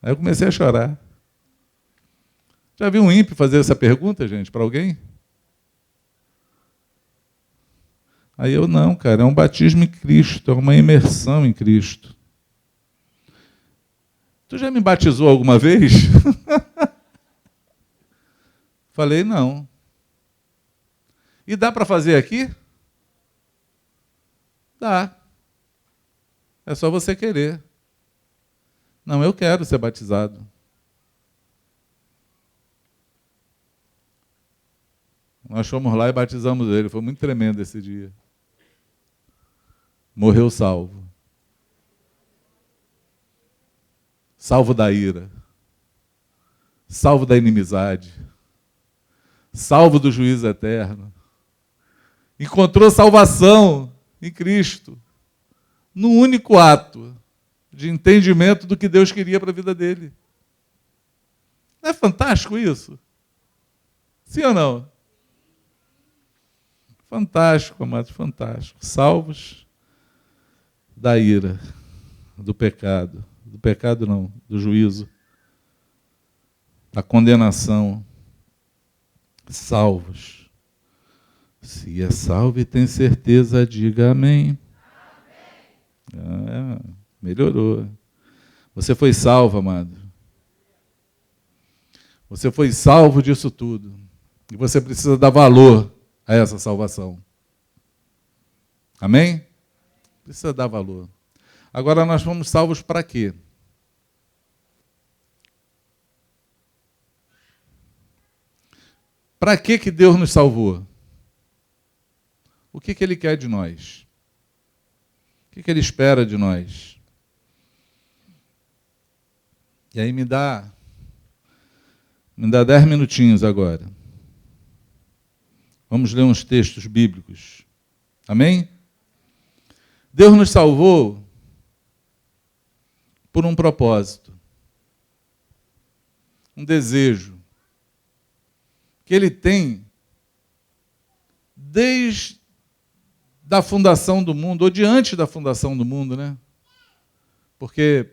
Aí eu comecei a chorar. Já viu um ímpio fazer essa pergunta, gente, para alguém? Aí eu, não, cara, é um batismo em Cristo, é uma imersão em Cristo. Tu já me batizou alguma vez? Falei, não. E dá para fazer aqui? Dá. É só você querer. Não, eu quero ser batizado. Nós fomos lá e batizamos ele. Foi muito tremendo esse dia. Morreu salvo. Salvo da ira. Salvo da inimizade. Salvo do juízo eterno. Encontrou salvação em Cristo. Num único ato de entendimento do que Deus queria para a vida dele. Não é fantástico isso? Sim ou não? Fantástico, amados, fantástico. Salvos da ira, do pecado. Do pecado não, do juízo. Da condenação. Salvos. Se é salvo e tem certeza, diga amém. Melhorou. Você foi salvo, amado. Você foi salvo disso tudo. E você precisa dar valor a essa salvação. Amém? Precisa dar valor. Agora nós fomos salvos para quê? Para que Deus nos salvou? O que Ele quer de nós? O que Ele espera de nós? E aí me dá 10 minutinhos agora. Vamos ler uns textos bíblicos. Amém? Deus nos salvou por um propósito. Um desejo. Que Ele tem desde da fundação do mundo, ou de antes da fundação do mundo, né? Porque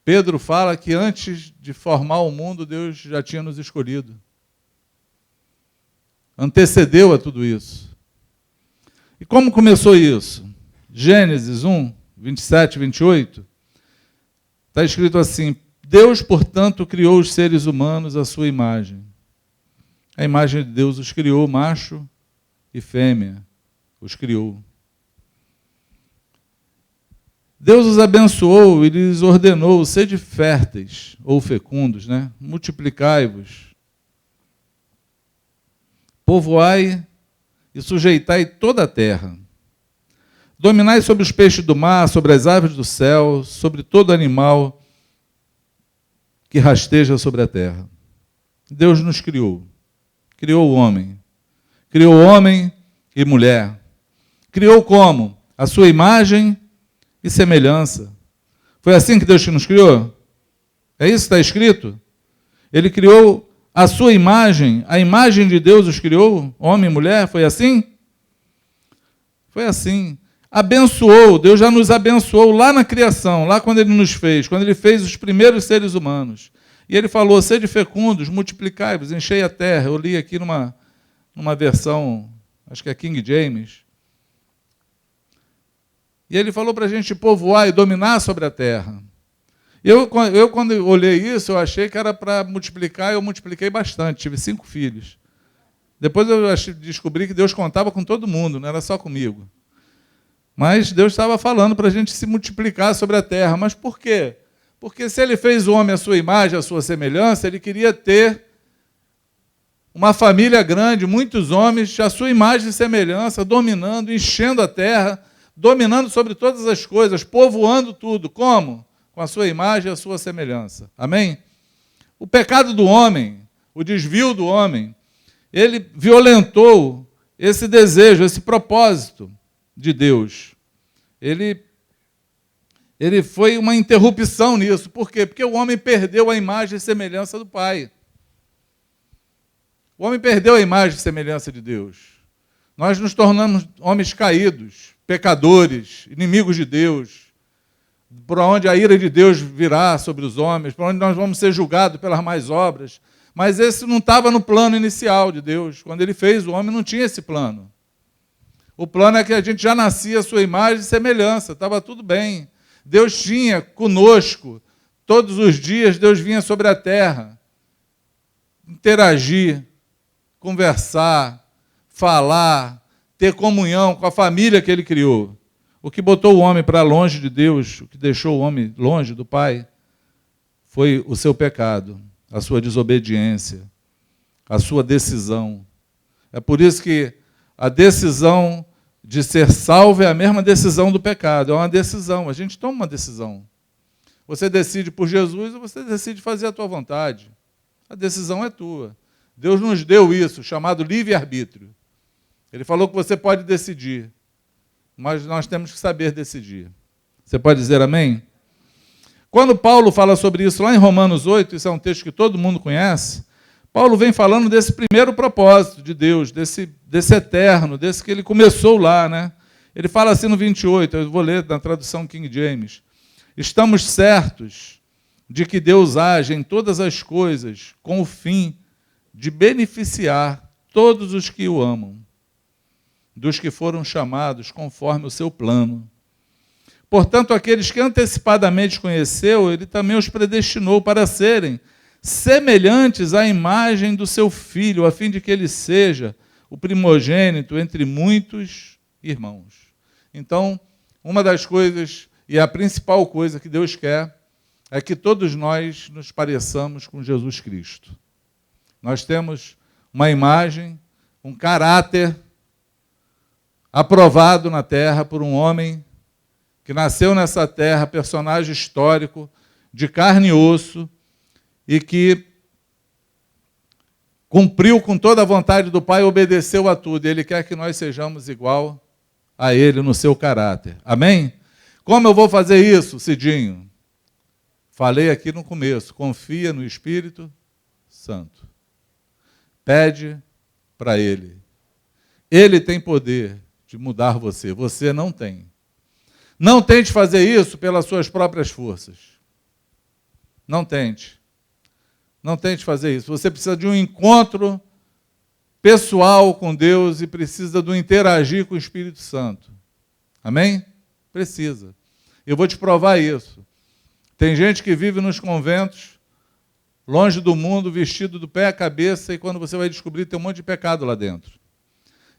Pedro fala que antes de formar o mundo, Deus já tinha nos escolhido. Antecedeu a tudo isso. E como começou isso? Gênesis 1, 27 e 28, está escrito assim, Deus, portanto, criou os seres humanos à sua imagem. A imagem de Deus os criou, macho e fêmea. Os criou. Deus os abençoou e lhes ordenou, sede férteis, ou fecundos, né? Multiplicai-vos, povoai e sujeitai toda a terra. Dominai sobre os peixes do mar, sobre as aves do céu, sobre todo animal que rasteja sobre a terra. Deus nos criou. Criou o homem. Criou homem e mulher. Criou como? A sua imagem e semelhança. Foi assim que Deus nos criou? É isso que está escrito? Ele criou a sua imagem, a imagem de Deus os criou, homem e mulher, foi assim? Foi assim. Abençoou, Deus já nos abençoou lá na criação, lá quando Ele nos fez, quando Ele fez os primeiros seres humanos. E Ele falou, sede fecundos, multiplicai-vos, enchei a terra. Eu li aqui numa versão, acho que é King James. E Ele falou para a gente povoar e dominar sobre a terra. Eu, quando eu olhei isso, eu achei que era para multiplicar, eu multipliquei bastante, tive 5 filhos. Depois eu descobri que Deus contava com todo mundo, não era só comigo. Mas Deus estava falando para a gente se multiplicar sobre a terra. Mas por quê? Porque se Ele fez o homem à sua imagem, à sua semelhança, Ele queria ter uma família grande, muitos homens, à sua imagem e semelhança, dominando, enchendo a terra, dominando sobre todas as coisas, povoando tudo. Como? Com a sua imagem e a sua semelhança. Amém? O pecado do homem o desvio do homem, ele violentou esse desejo, esse propósito de Deus. Ele foi uma interrupção nisso. Por quê? Porque o homem perdeu a imagem e semelhança do Pai. O homem perdeu a imagem e semelhança de Deus. Nós nos tornamos homens caídos, pecadores, inimigos de Deus, por onde a ira de Deus virá sobre os homens, por onde nós vamos ser julgados pelas más obras. Mas esse não estava no plano inicial de Deus. Quando ele fez o homem, não tinha esse plano. O plano é que a gente já nascia a sua imagem e semelhança, estava tudo bem. Deus tinha conosco, todos os dias Deus vinha sobre a terra, interagir, conversar, falar, ter comunhão com a família que ele criou. O que botou o homem para longe de Deus, o que deixou o homem longe do Pai, foi o seu pecado, a sua desobediência, a sua decisão. É por isso que a decisão de ser salvo é a mesma decisão do pecado, é uma decisão, a gente toma uma decisão. Você decide por Jesus ou você decide fazer a tua vontade. A decisão é tua. Deus nos deu isso, chamado livre-arbítrio. Ele falou que você pode decidir, mas nós temos que saber decidir. Você pode dizer amém? Quando Paulo fala sobre isso lá em Romanos 8, isso é um texto que todo mundo conhece, Paulo vem falando desse primeiro propósito de Deus, desse eterno, desse que ele começou lá, né? Ele fala assim no 28, eu vou ler na tradução King James. Estamos certos de que Deus age em todas as coisas com o fim de beneficiar todos os que o amam, dos que foram chamados conforme o seu plano. Portanto, aqueles que antecipadamente conheceu, ele também os predestinou para serem semelhantes à imagem do seu Filho, a fim de que ele seja o primogênito entre muitos irmãos. Então, uma das coisas, e a principal coisa que Deus quer, é que todos nós nos pareçamos com Jesus Cristo. Nós temos uma imagem, um caráter aprovado na terra por um homem que nasceu nessa terra, personagem histórico, de carne e osso, e que cumpriu com toda a vontade do Pai, obedeceu a tudo. Ele quer que nós sejamos igual a Ele no seu caráter. Amém? Como eu vou fazer isso, Cidinho? Falei aqui no começo, confia no Espírito Santo. Pede para Ele. Ele tem poder de mudar você. Você não tem. Não tente fazer isso pelas suas próprias forças. Não tente. Não tente fazer isso. Você precisa de um encontro pessoal com Deus e precisa do interagir com o Espírito Santo. Amém? Precisa. Eu vou te provar isso. Tem gente que vive nos conventos, longe do mundo, vestido do pé à cabeça, e quando você vai descobrir, tem um monte de pecado lá dentro.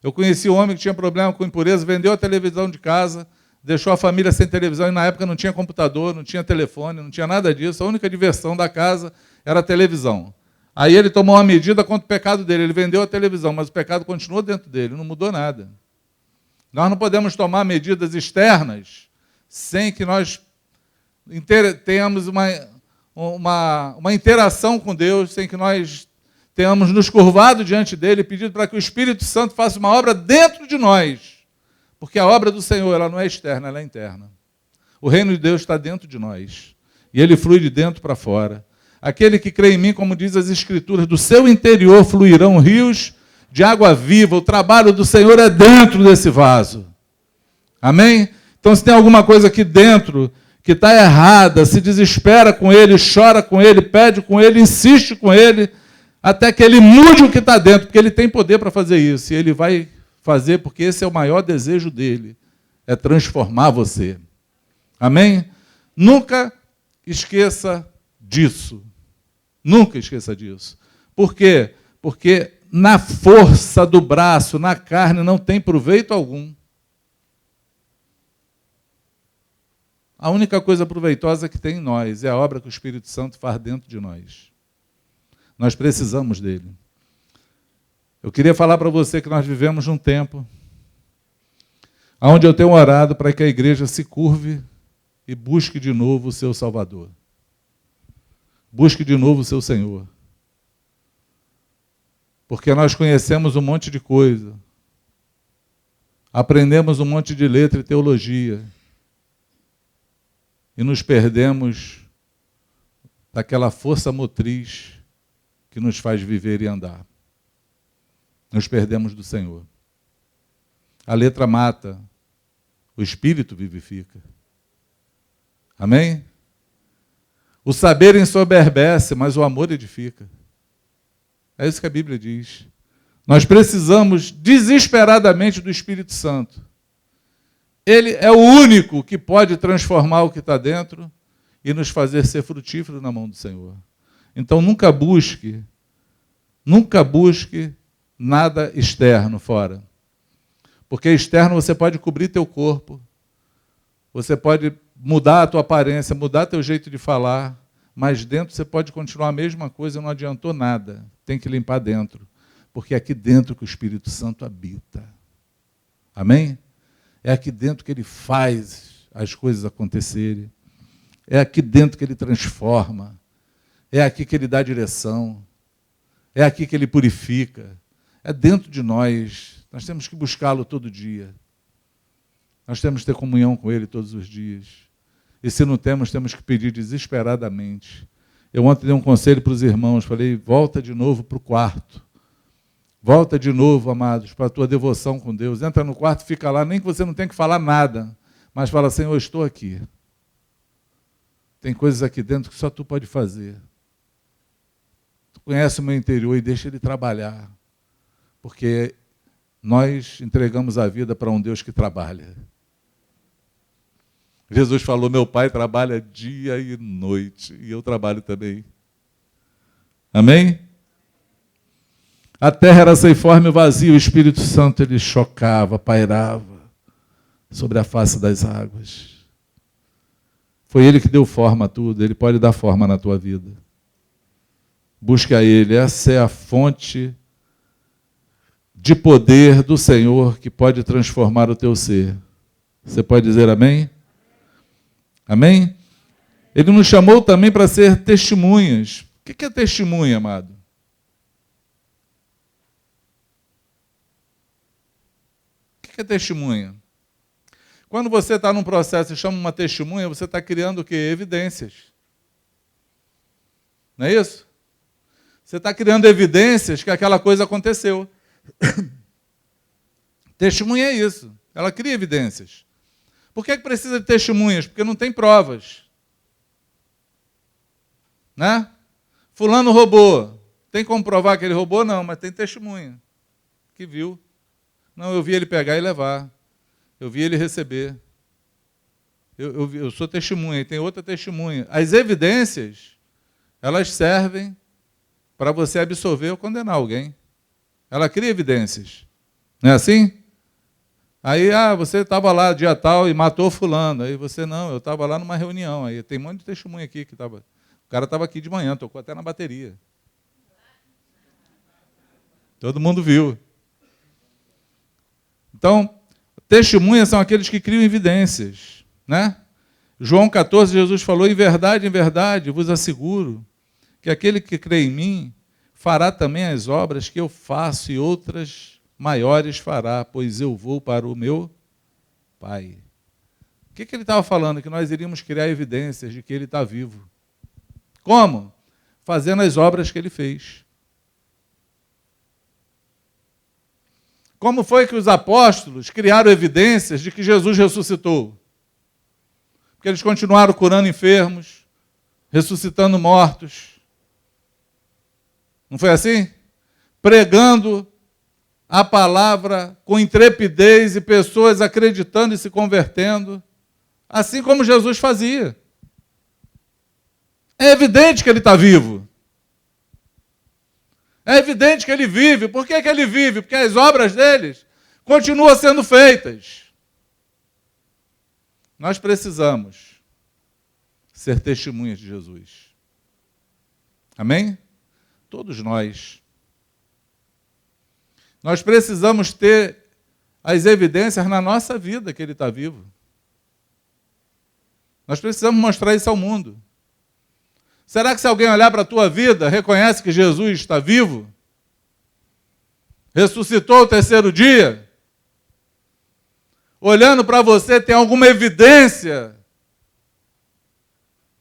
Eu conheci um homem que tinha problema com impureza, vendeu a televisão de casa, deixou a família sem televisão, e na época não tinha computador, não tinha telefone, não tinha nada disso, a única diversão da casa era a televisão. Aí ele tomou uma medida contra o pecado dele, ele vendeu a televisão, mas o pecado continuou dentro dele, não mudou nada. Nós não podemos tomar medidas externas sem que nós tenhamos uma interação com Deus, sem que nós tenhamos nos curvado diante dele e pedido para que o Espírito Santo faça uma obra dentro de nós. Porque a obra do Senhor, ela não é externa, ela é interna. O reino de Deus está dentro de nós. E ele flui de dentro para fora. Aquele que crê em mim, como diz as Escrituras, do seu interior fluirão rios de água viva. O trabalho do Senhor é dentro desse vaso. Amém? Então, se tem alguma coisa aqui dentro que está errada, se desespera com ele, chora com ele, pede com ele, insiste com ele, até que ele mude o que está dentro, porque ele tem poder para fazer isso. E ele vai fazer, porque esse é o maior desejo dele, é transformar você. Amém? Nunca esqueça disso. Nunca esqueça disso. Por quê? Porque na força do braço, na carne, não tem proveito algum. A única coisa proveitosa que tem em nós é a obra que o Espírito Santo faz dentro de nós. Nós precisamos dele. Eu queria falar para você que nós vivemos num tempo onde eu tenho orado para que a igreja se curve e busque de novo o seu Salvador. Busque de novo o seu Senhor. Porque nós conhecemos um monte de coisa. Aprendemos um monte de letra e teologia. E nos perdemos daquela força motriz que nos faz viver e andar. Nos perdemos do Senhor. A letra mata, o Espírito vivifica. Amém? O saber ensoberbece, mas o amor edifica. É isso que a Bíblia diz. Nós precisamos desesperadamente do Espírito Santo. Ele é o único que pode transformar o que está dentro e nos fazer ser frutíferos na mão do Senhor. Então nunca busque nada externo fora. Porque externo você pode cobrir teu corpo, você pode mudar a tua aparência, mudar teu jeito de falar, mas dentro você pode continuar a mesma coisa, não adiantou nada. Tem que limpar dentro, porque é aqui dentro que o Espírito Santo habita. Amém? É aqui dentro que ele faz as coisas acontecerem. É aqui dentro que ele transforma. É aqui que ele dá direção. É aqui que ele purifica. É dentro de nós. Nós temos que buscá-lo todo dia. Nós temos que ter comunhão com ele todos os dias. E se não temos, temos que pedir desesperadamente. Eu ontem dei um conselho para os irmãos. Falei, volta de novo para o quarto. Volta de novo, amados, para a tua devoção com Deus. Entra no quarto, fica lá, nem que você não tenha que falar nada. Mas fala, Senhor, eu estou aqui. Tem coisas aqui dentro que só tu pode fazer. Tu conhece o meu interior e deixa ele trabalhar. Porque nós entregamos a vida para um Deus que trabalha. Jesus falou, meu Pai trabalha dia e noite, e eu trabalho também. Amém? A terra era ceiforme e vazia, o Espírito Santo ele chocava, pairava sobre a face das águas. Foi ele que deu forma a tudo, ele pode dar forma na tua vida. Busque a ele, essa é a fonte de poder do Senhor que pode transformar o teu ser. Você pode dizer amém? Amém? Ele nos chamou também para ser testemunhas. O que é testemunha, amado? O que é testemunha? Quando você está num processo e chama uma testemunha, você está criando o quê? Evidências. Não é isso? Você está criando evidências que aquela coisa aconteceu. Testemunha é isso. Ela cria evidências. Por que precisa de testemunhas? Porque não tem provas. Né? Fulano roubou. Tem como provar que ele roubou? Não, mas tem testemunha. Que viu. Não, eu vi ele pegar e levar. Eu vi ele receber. Eu sou testemunha, e tem outra testemunha. As evidências, elas servem para você absolver ou condenar alguém. Ela cria evidências. Não é assim? Aí, você estava lá dia tal e matou fulano. Aí você, não, eu estava lá numa reunião. Aí tem um monte de testemunha aqui que estava. O cara estava aqui de manhã, tocou até na bateria. Todo mundo viu. Então, testemunhas são aqueles que criam evidências, né? João 14, Jesus falou, em verdade, vos asseguro, que aquele que crê em mim fará também as obras que eu faço e outras maiores fará, pois eu vou para o meu Pai. O que ele estava falando? Que nós iríamos criar evidências de que ele está vivo. Como? Fazendo as obras que ele fez. Como foi que os apóstolos criaram evidências de que Jesus ressuscitou? Porque eles continuaram curando enfermos, ressuscitando mortos. Não foi assim? Pregando a palavra com intrepidez e pessoas acreditando e se convertendo, assim como Jesus fazia. É evidente que ele está vivo. É evidente que ele vive. Por que ele vive? Porque as obras deles continuam sendo feitas. Nós precisamos ser testemunhas de Jesus. Amém? Todos nós. Nós precisamos ter as evidências na nossa vida que ele está vivo. Nós precisamos mostrar isso ao mundo. Será que se alguém olhar para a tua vida, reconhece que Jesus está vivo? Ressuscitou ao terceiro dia? Olhando para você, tem alguma evidência?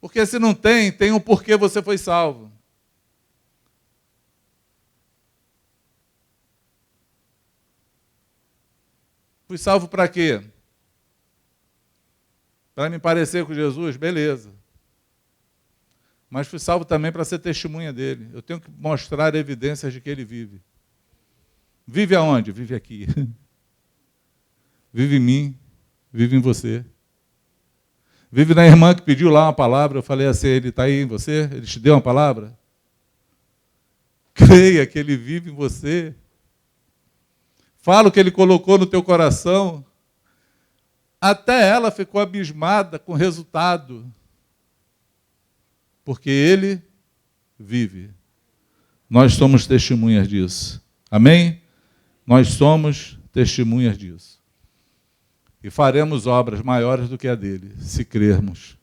Porque se não tem, tem um porquê você foi salvo. Fui salvo para quê? Para me parecer com Jesus? Beleza. Mas fui salvo também para ser testemunha dele. Eu tenho que mostrar evidências de que ele vive. Vive aonde? Vive aqui. Vive em mim, vive em você. Vive na irmã que pediu lá uma palavra. Eu falei assim, ele está aí em você? Ele te deu uma palavra? Creia que ele vive em você. Fala o que ele colocou no teu coração. Até ela ficou abismada com o resultado. Porque ele vive. Nós somos testemunhas disso. Amém? Nós somos testemunhas disso. E faremos obras maiores do que a dele, se crermos.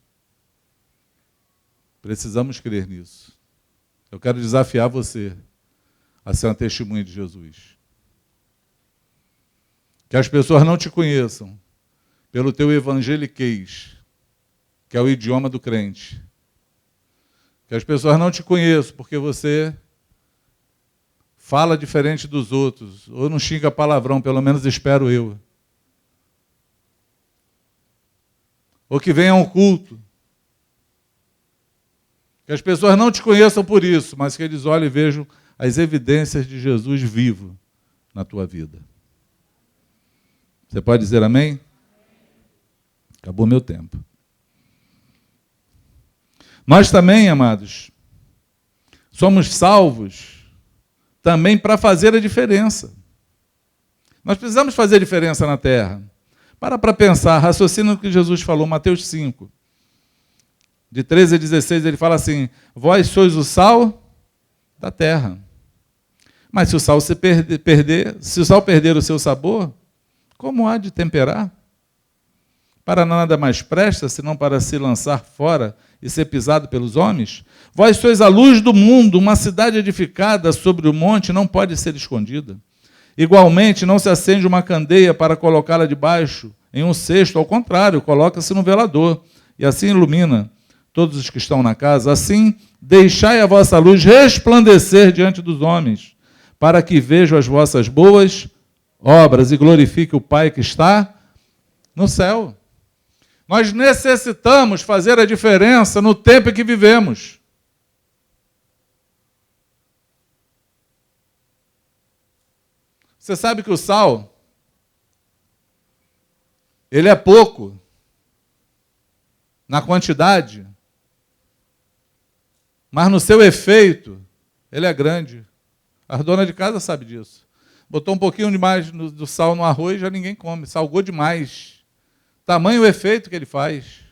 Precisamos crer nisso. Eu quero desafiar você a ser uma testemunha de Jesus. Que as pessoas não te conheçam pelo teu evangeliquez, que é o idioma do crente. Que as pessoas não te conheçam porque você fala diferente dos outros, ou não xinga palavrão, pelo menos espero eu. Ou que venha a um culto. Que as pessoas não te conheçam por isso, mas que eles olhem e vejam as evidências de Jesus vivo na tua vida. Você pode dizer amém? Acabou meu tempo. Nós também, amados, somos salvos também para fazer a diferença. Nós precisamos fazer a diferença na terra. Para pensar, raciocina no que Jesus falou, Mateus 5, de 13 a 16, ele fala assim, vós sois o sal da terra. Mas se o sal perder o seu sabor, como há de temperar? Para nada mais presta, senão para se lançar fora e ser pisado pelos homens? Vós sois a luz do mundo, uma cidade edificada sobre o monte não pode ser escondida. Igualmente, não se acende uma candeia para colocá-la debaixo em um cesto, ao contrário, coloca-se no velador, e assim ilumina todos os que estão na casa. Assim, deixai a vossa luz resplandecer diante dos homens, para que vejam as vossas boas obras e glorifique o Pai que está no céu. Nós necessitamos fazer a diferença no tempo em que vivemos. Você sabe que o sal, ele é pouco na quantidade, mas no seu efeito, ele é grande. A dona de casa sabe disso. Botou um pouquinho demais do sal no arroz, já ninguém come. Salgou demais. Tamanho o efeito que ele faz.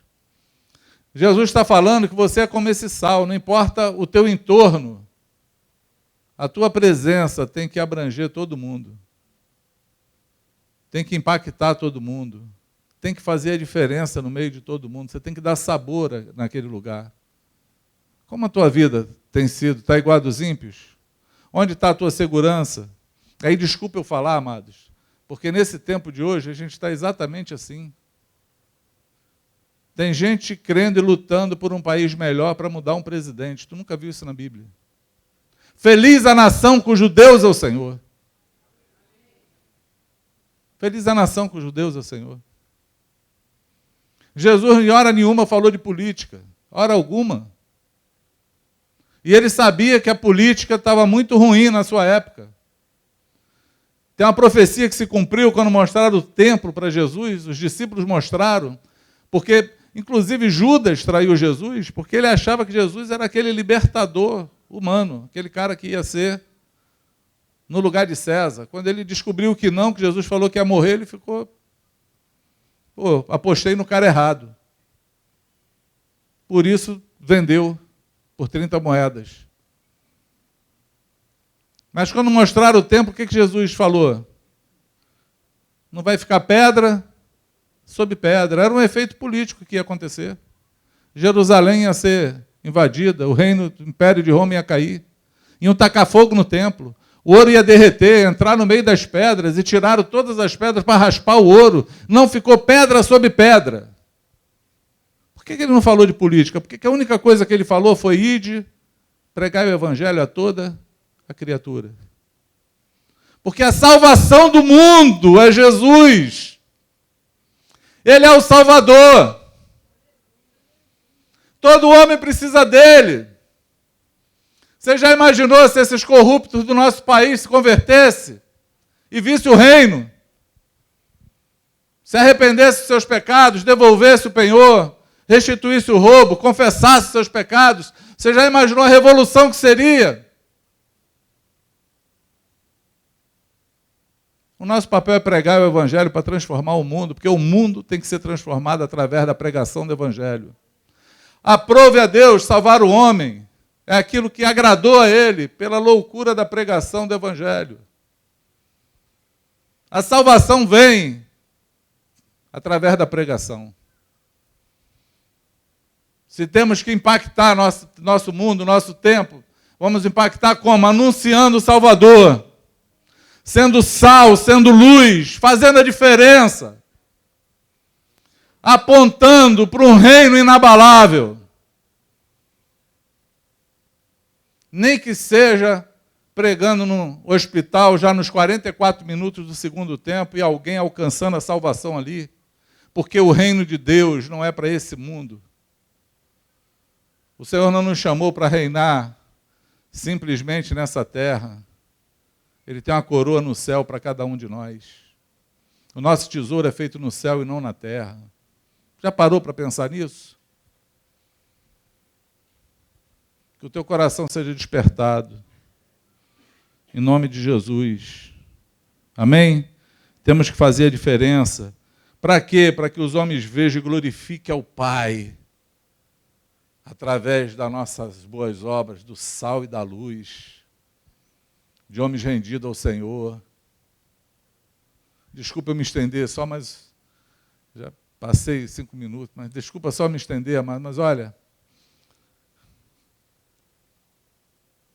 Jesus está falando que você é como esse sal, não importa o teu entorno. A tua presença tem que abranger todo mundo. Tem que impactar todo mundo. Tem que fazer a diferença no meio de todo mundo. Você tem que dar sabor naquele lugar. Como a tua vida tem sido? Está igual a dos ímpios? Onde está a tua segurança? Aí, desculpa eu falar, amados, porque nesse tempo de hoje a gente está exatamente assim. Tem gente crendo e lutando por um país melhor para mudar um presidente. Tu nunca viu isso na Bíblia. Feliz a nação cujo Deus é o Senhor. Feliz a nação cujo Deus é o Senhor. Jesus, em hora nenhuma, falou de política. Hora alguma. E ele sabia que a política estava muito ruim na sua época. Tem uma profecia que se cumpriu quando mostraram o templo para Jesus, os discípulos mostraram, porque, inclusive, Judas traiu Jesus, porque ele achava que Jesus era aquele libertador humano, aquele cara que ia ser no lugar de César. Quando ele descobriu que não, que Jesus falou que ia morrer, ele ficou, apostei no cara errado. Por isso, vendeu por 30 moedas. Mas quando mostraram o templo, o que Jesus falou? Não vai ficar pedra sobre pedra. Era um efeito político que ia acontecer. Jerusalém ia ser invadida, o reino, o império de Roma ia cair. Iam tacar fogo no templo. O ouro ia derreter, entrar no meio das pedras e tiraram todas as pedras para raspar o ouro. Não ficou pedra sobre pedra. Por que ele não falou de política? Porque a única coisa que ele falou foi: ide, pregai o evangelho a toda a criatura. Porque a salvação do mundo é Jesus. Ele é o Salvador. Todo homem precisa dele. Você já imaginou se esses corruptos do nosso país se convertessem e vissem o reino? Se arrependesse dos seus pecados, devolvesse o penhor, restituísse o roubo, confessasse seus pecados. Você já imaginou a revolução que seria? O nosso papel é pregar o evangelho para transformar o mundo, porque o mundo tem que ser transformado através da pregação do evangelho. Aprove a Deus salvar o homem. É aquilo que agradou a ele pela loucura da pregação do evangelho. A salvação vem através da pregação. Se temos que impactar nosso mundo, nosso tempo, vamos impactar como? Anunciando o Salvador, sendo sal, sendo luz, fazendo a diferença, apontando para um reino inabalável. Nem que seja pregando no hospital já nos 44 minutos do segundo tempo e alguém alcançando a salvação ali, porque o reino de Deus não é para esse mundo. O Senhor não nos chamou para reinar simplesmente nessa terra. Ele tem uma coroa no céu para cada um de nós. O nosso tesouro é feito no céu e não na terra. Já parou para pensar nisso? Que o teu coração seja despertado. Em nome de Jesus. Amém? Temos que fazer a diferença. Para quê? Para que os homens vejam e glorifiquem ao Pai. Através das nossas boas obras, do sal e da luz. De homens rendidos ao Senhor. Desculpa eu me estender só, mas já passei 5 minutos, mas desculpa só me estender, mas olha,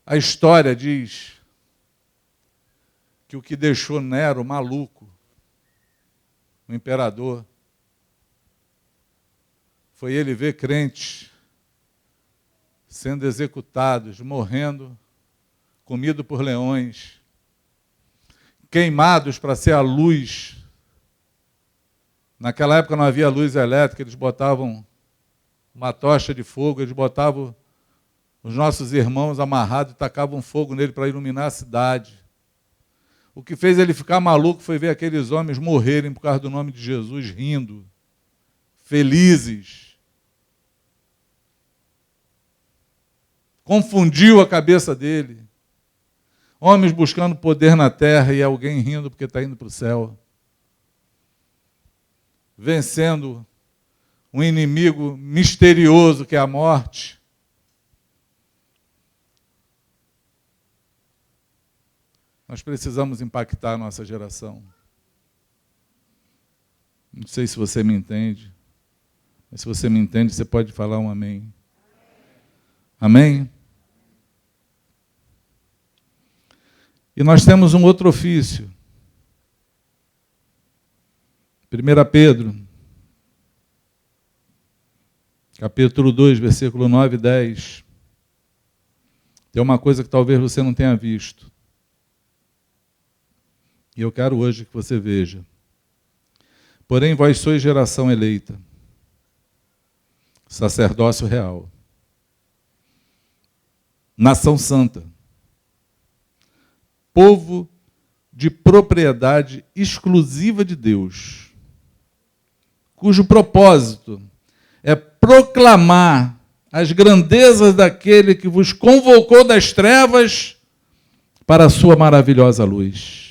a história diz que o que deixou Nero maluco, o imperador, foi ele ver crentes sendo executados, morrendo, comido por leões, queimados para ser a luz. Naquela época não havia luz elétrica, eles botavam uma tocha de fogo, eles botavam os nossos irmãos amarrados e tacavam fogo nele para iluminar a cidade. O que fez ele ficar maluco foi ver aqueles homens morrerem por causa do nome de Jesus, rindo, felizes. Confundiu a cabeça dele. Homens buscando poder na terra e alguém rindo porque está indo para o céu. Vencendo um inimigo misterioso que é a morte. Nós precisamos impactar a nossa geração. Não sei se você me entende, mas se você me entende, você pode falar um amém. Amém? E nós temos um outro ofício. 1 Pedro, capítulo 2, versículo 9 e 10. Tem uma coisa que talvez você não tenha visto. E eu quero hoje que você veja. Porém, vós sois geração eleita, sacerdócio real, nação santa, povo de propriedade exclusiva de Deus, cujo propósito é proclamar as grandezas daquele que vos convocou das trevas para a sua maravilhosa luz.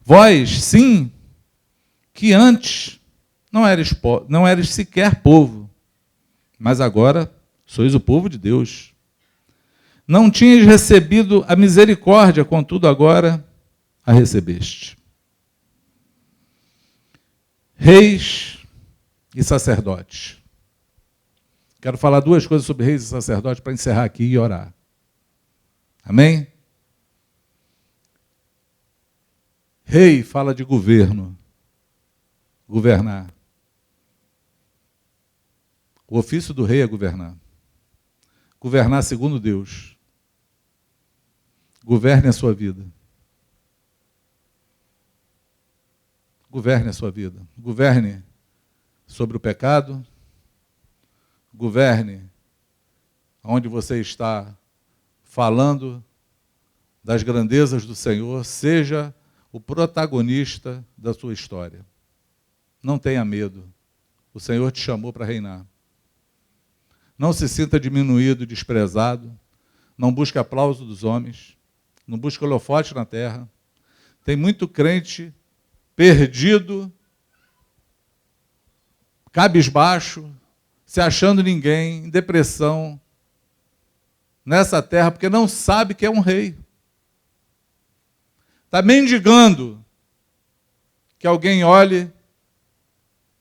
Vós, sim, que antes não eres sequer povo, mas agora sois o povo de Deus. Não tinhas recebido a misericórdia, contudo agora a recebeste. Reis e sacerdotes. Quero falar 2 coisas sobre reis e sacerdotes para encerrar aqui e orar. Amém? Rei fala de governo, governar. O ofício do rei é governar. Governar segundo Deus. Governe a sua vida. Governe a sua vida. Governe sobre o pecado. Governe onde você está falando das grandezas do Senhor. Seja o protagonista da sua história. Não tenha medo. O Senhor te chamou para reinar. Não se sinta diminuído, desprezado. Não busque aplauso dos homens. Não busque holofote na terra. Tem muito crente perdido, cabisbaixo, se achando ninguém, em depressão, nessa terra, porque não sabe que é um rei. Está mendigando que alguém olhe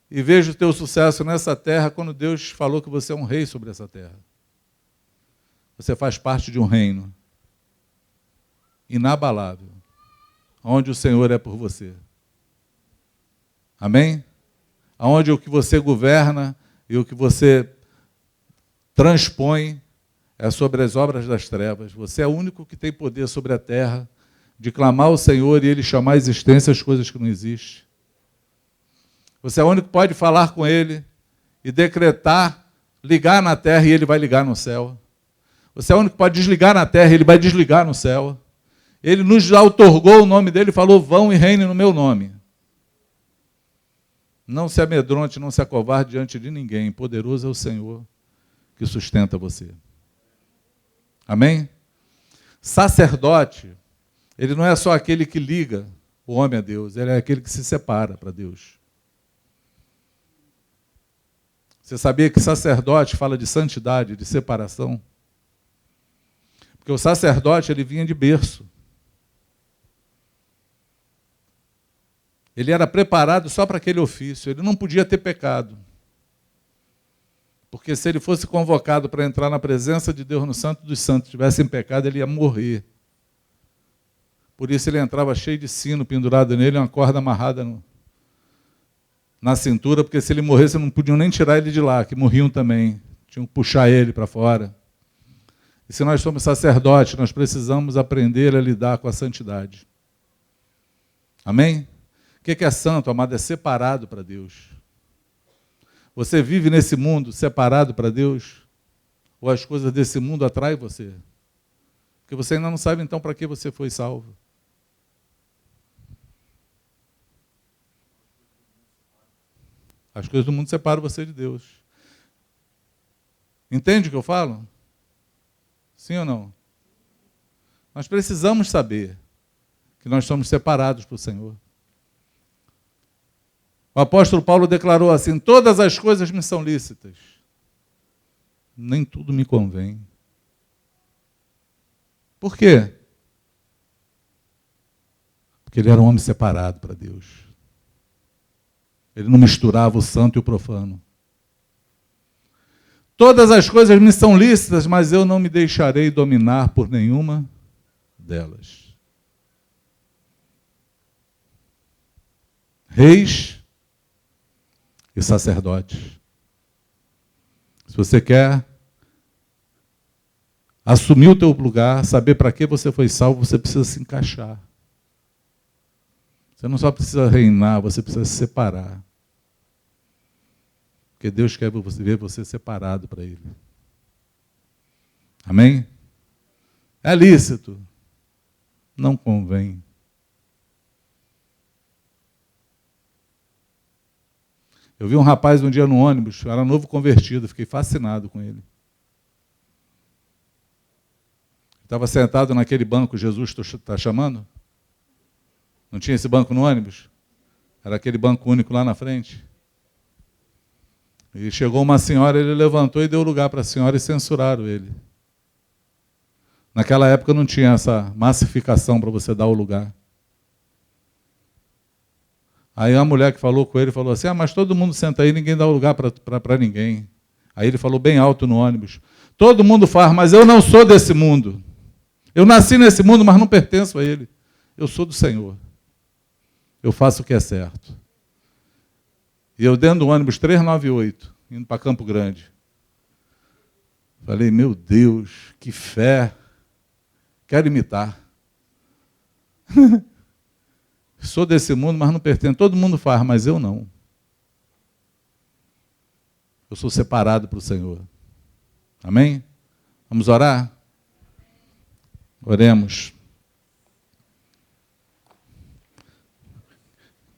e veja o teu sucesso nessa terra, quando Deus falou que você é um rei sobre essa terra. Você faz parte de um reino inabalável, onde o Senhor é por você. Amém? Onde o que você governa e o que você transpõe é sobre as obras das trevas. Você é o único que tem poder sobre a terra de clamar ao Senhor e Ele chamar à existência as coisas que não existem. Você é o único que pode falar com Ele e decretar, ligar na terra e Ele vai ligar no céu. Você é o único que pode desligar na terra e Ele vai desligar no céu. Ele nos outorgou o nome dEle e falou, vão e reinem no meu nome. Não se amedronte, não se acovarde diante de ninguém. Poderoso é o Senhor que sustenta você. Amém? Sacerdote, ele não é só aquele que liga o homem a Deus, ele é aquele que se separa para Deus. Você sabia que sacerdote fala de santidade, de separação? Porque o sacerdote, ele vinha de berço. Ele era preparado só para aquele ofício, ele não podia ter pecado. Porque se ele fosse convocado para entrar na presença de Deus no Santo dos Santos, tivesse em pecado, ele ia morrer. Por isso ele entrava cheio de sino pendurado nele, uma corda amarrada na cintura, porque se ele morresse, não podiam nem tirar ele de lá, que morriam também. Tinham que puxar ele para fora. E se nós somos sacerdotes, nós precisamos aprender a lidar com a santidade. Amém? O que é santo, amado? É separado para Deus. Você vive nesse mundo separado para Deus? Ou as coisas desse mundo atraem você? Porque você ainda não sabe, então, para que você foi salvo. As coisas do mundo separam você de Deus. Entende o que eu falo? Sim ou não? Nós precisamos saber que nós somos separados para o Senhor. O apóstolo Paulo declarou assim, todas as coisas me são lícitas, nem tudo me convém. Por quê? Porque ele era um homem separado para Deus. Ele não misturava o santo e o profano. Todas as coisas me são lícitas, mas eu não me deixarei dominar por nenhuma delas. Reis e sacerdotes. Se você quer assumir o teu lugar, saber para que você foi salvo, você precisa se encaixar. Você não só precisa reinar, você precisa se separar. Porque Deus quer ver você separado para Ele. Amém? É lícito. Não convém. Eu vi um rapaz um dia no ônibus, era novo convertido, fiquei fascinado com ele. Estava sentado naquele banco, Jesus está chamando? Não tinha esse banco no ônibus? Era aquele banco único lá na frente. E chegou uma senhora, ele levantou e deu lugar para a senhora e censuraram ele. Naquela época não tinha essa massificação para você dar o lugar. Aí a mulher que falou com ele falou assim, mas todo mundo senta aí, ninguém dá o lugar para ninguém. Aí ele falou bem alto no ônibus, todo mundo faz, mas eu não sou desse mundo. Eu nasci nesse mundo, mas não pertenço a ele. Eu sou do Senhor. eu faço o que é certo. E eu dentro do ônibus 398, indo para Campo Grande. Falei, meu Deus, que fé. Quero imitar. Sou desse mundo, mas não pertenço. Todo mundo faz, mas eu não. Eu sou separado para o Senhor. Amém? Vamos orar? Oremos.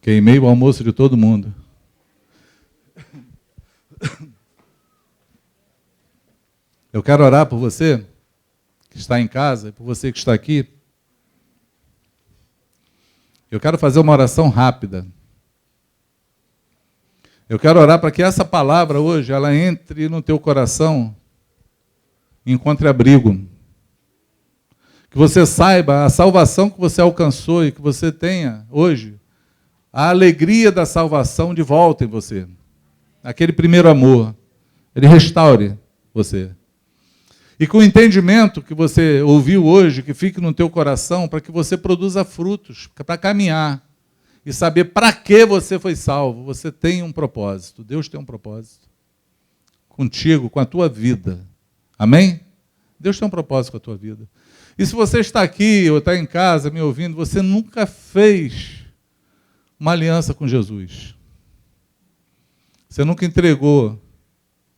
Queimei o almoço de todo mundo. Eu quero orar por você que está em casa e por você que está aqui. Eu quero fazer uma oração rápida. Eu quero orar para que essa palavra hoje, ela entre no teu coração e encontre abrigo. Que você saiba a salvação que você alcançou e que você tenha hoje a alegria da salvação de volta em você. Aquele primeiro amor. Ele restaure você. E com o entendimento que você ouviu hoje, que fique no teu coração, para que você produza frutos, para caminhar e saber para que você foi salvo. Você tem um propósito, Deus tem um propósito contigo, com a tua vida. Amém? Deus tem um propósito com a tua vida. E se você está aqui ou está em casa me ouvindo, você nunca fez uma aliança com Jesus. Você nunca entregou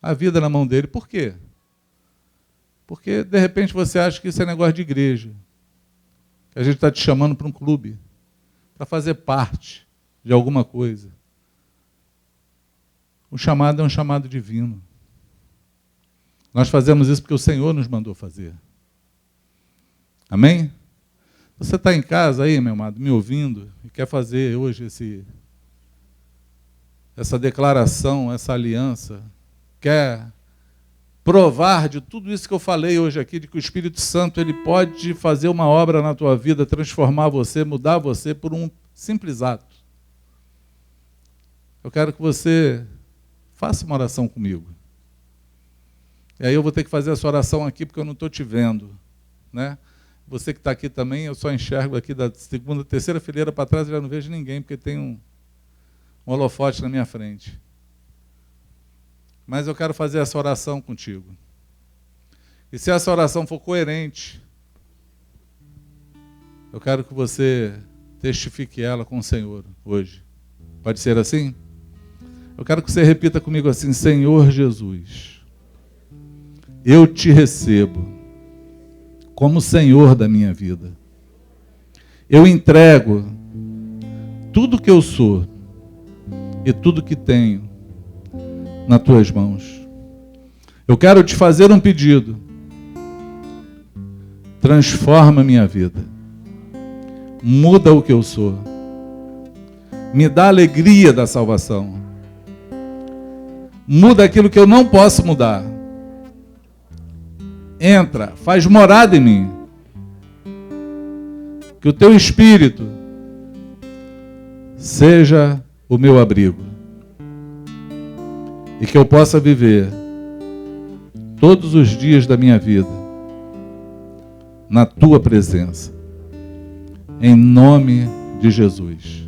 a vida na mão dele. Por quê? Porque, de repente, você acha que isso é negócio de igreja. Que a gente está te chamando para um clube, para fazer parte de alguma coisa. O chamado é um chamado divino. Nós fazemos isso porque o Senhor nos mandou fazer. Amém? Você está em casa aí, meu amado, me ouvindo, e quer fazer hoje essa declaração, essa aliança, quer provar de tudo isso que eu falei hoje aqui, de que o Espírito Santo ele pode fazer uma obra na tua vida, transformar você, mudar você por um simples ato. Eu quero que você faça uma oração comigo. E aí eu vou ter que fazer essa oração aqui porque eu não estou te vendo, né? Você que está aqui também, eu só enxergo aqui da segunda, terceira fileira para trás, eu já não vejo ninguém, porque tem um holofote na minha frente. Mas eu quero fazer essa oração contigo. E se essa oração for coerente, eu quero que você testifique ela com o Senhor hoje. Pode ser assim? Eu quero que você repita comigo assim: Senhor Jesus, eu te recebo como Senhor da minha vida. Eu entrego tudo que eu sou e tudo que tenho nas tuas mãos. Eu quero te fazer um pedido. Transforma minha vida. Muda o que eu sou. Me dá a alegria da salvação. Muda aquilo que eu não posso mudar. Entra, faz morada em mim. Que o teu Espírito seja o meu abrigo. E que eu possa viver todos os dias da minha vida na tua presença. Em nome de Jesus.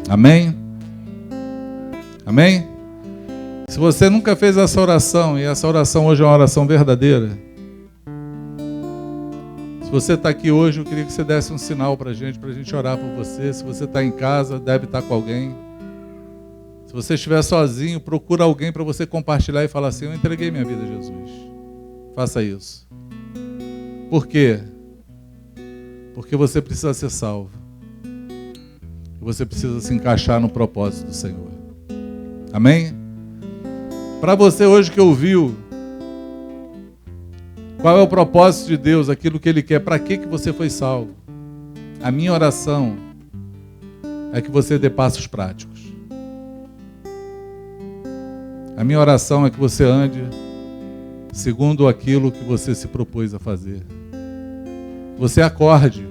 Amém? Amém? Se você nunca fez essa oração, e essa oração hoje é uma oração verdadeira, se você está aqui hoje, eu queria que você desse um sinal para a gente orar por você. Se você está em casa, deve estar com alguém. Se você estiver sozinho, procura alguém para você compartilhar e falar assim: eu entreguei minha vida a Jesus. Faça isso. Por quê? Porque você precisa ser salvo. Você precisa se encaixar no propósito do Senhor. Amém? Para você hoje que ouviu, qual é o propósito de Deus, aquilo que Ele quer, para que você foi salvo? A minha oração é que você dê passos práticos. A minha oração é que você ande segundo aquilo que você se propôs a fazer. Você acorde.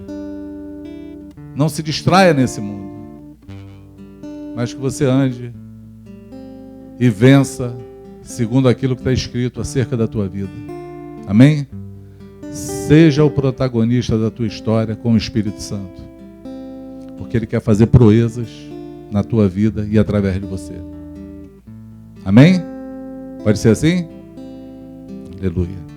Não se distraia nesse mundo. Mas que você ande e vença segundo aquilo que está escrito acerca da tua vida. Amém? Seja o protagonista da tua história com o Espírito Santo. porque Ele quer fazer proezas na tua vida e através de você. Amém? Pode ser assim? Aleluia.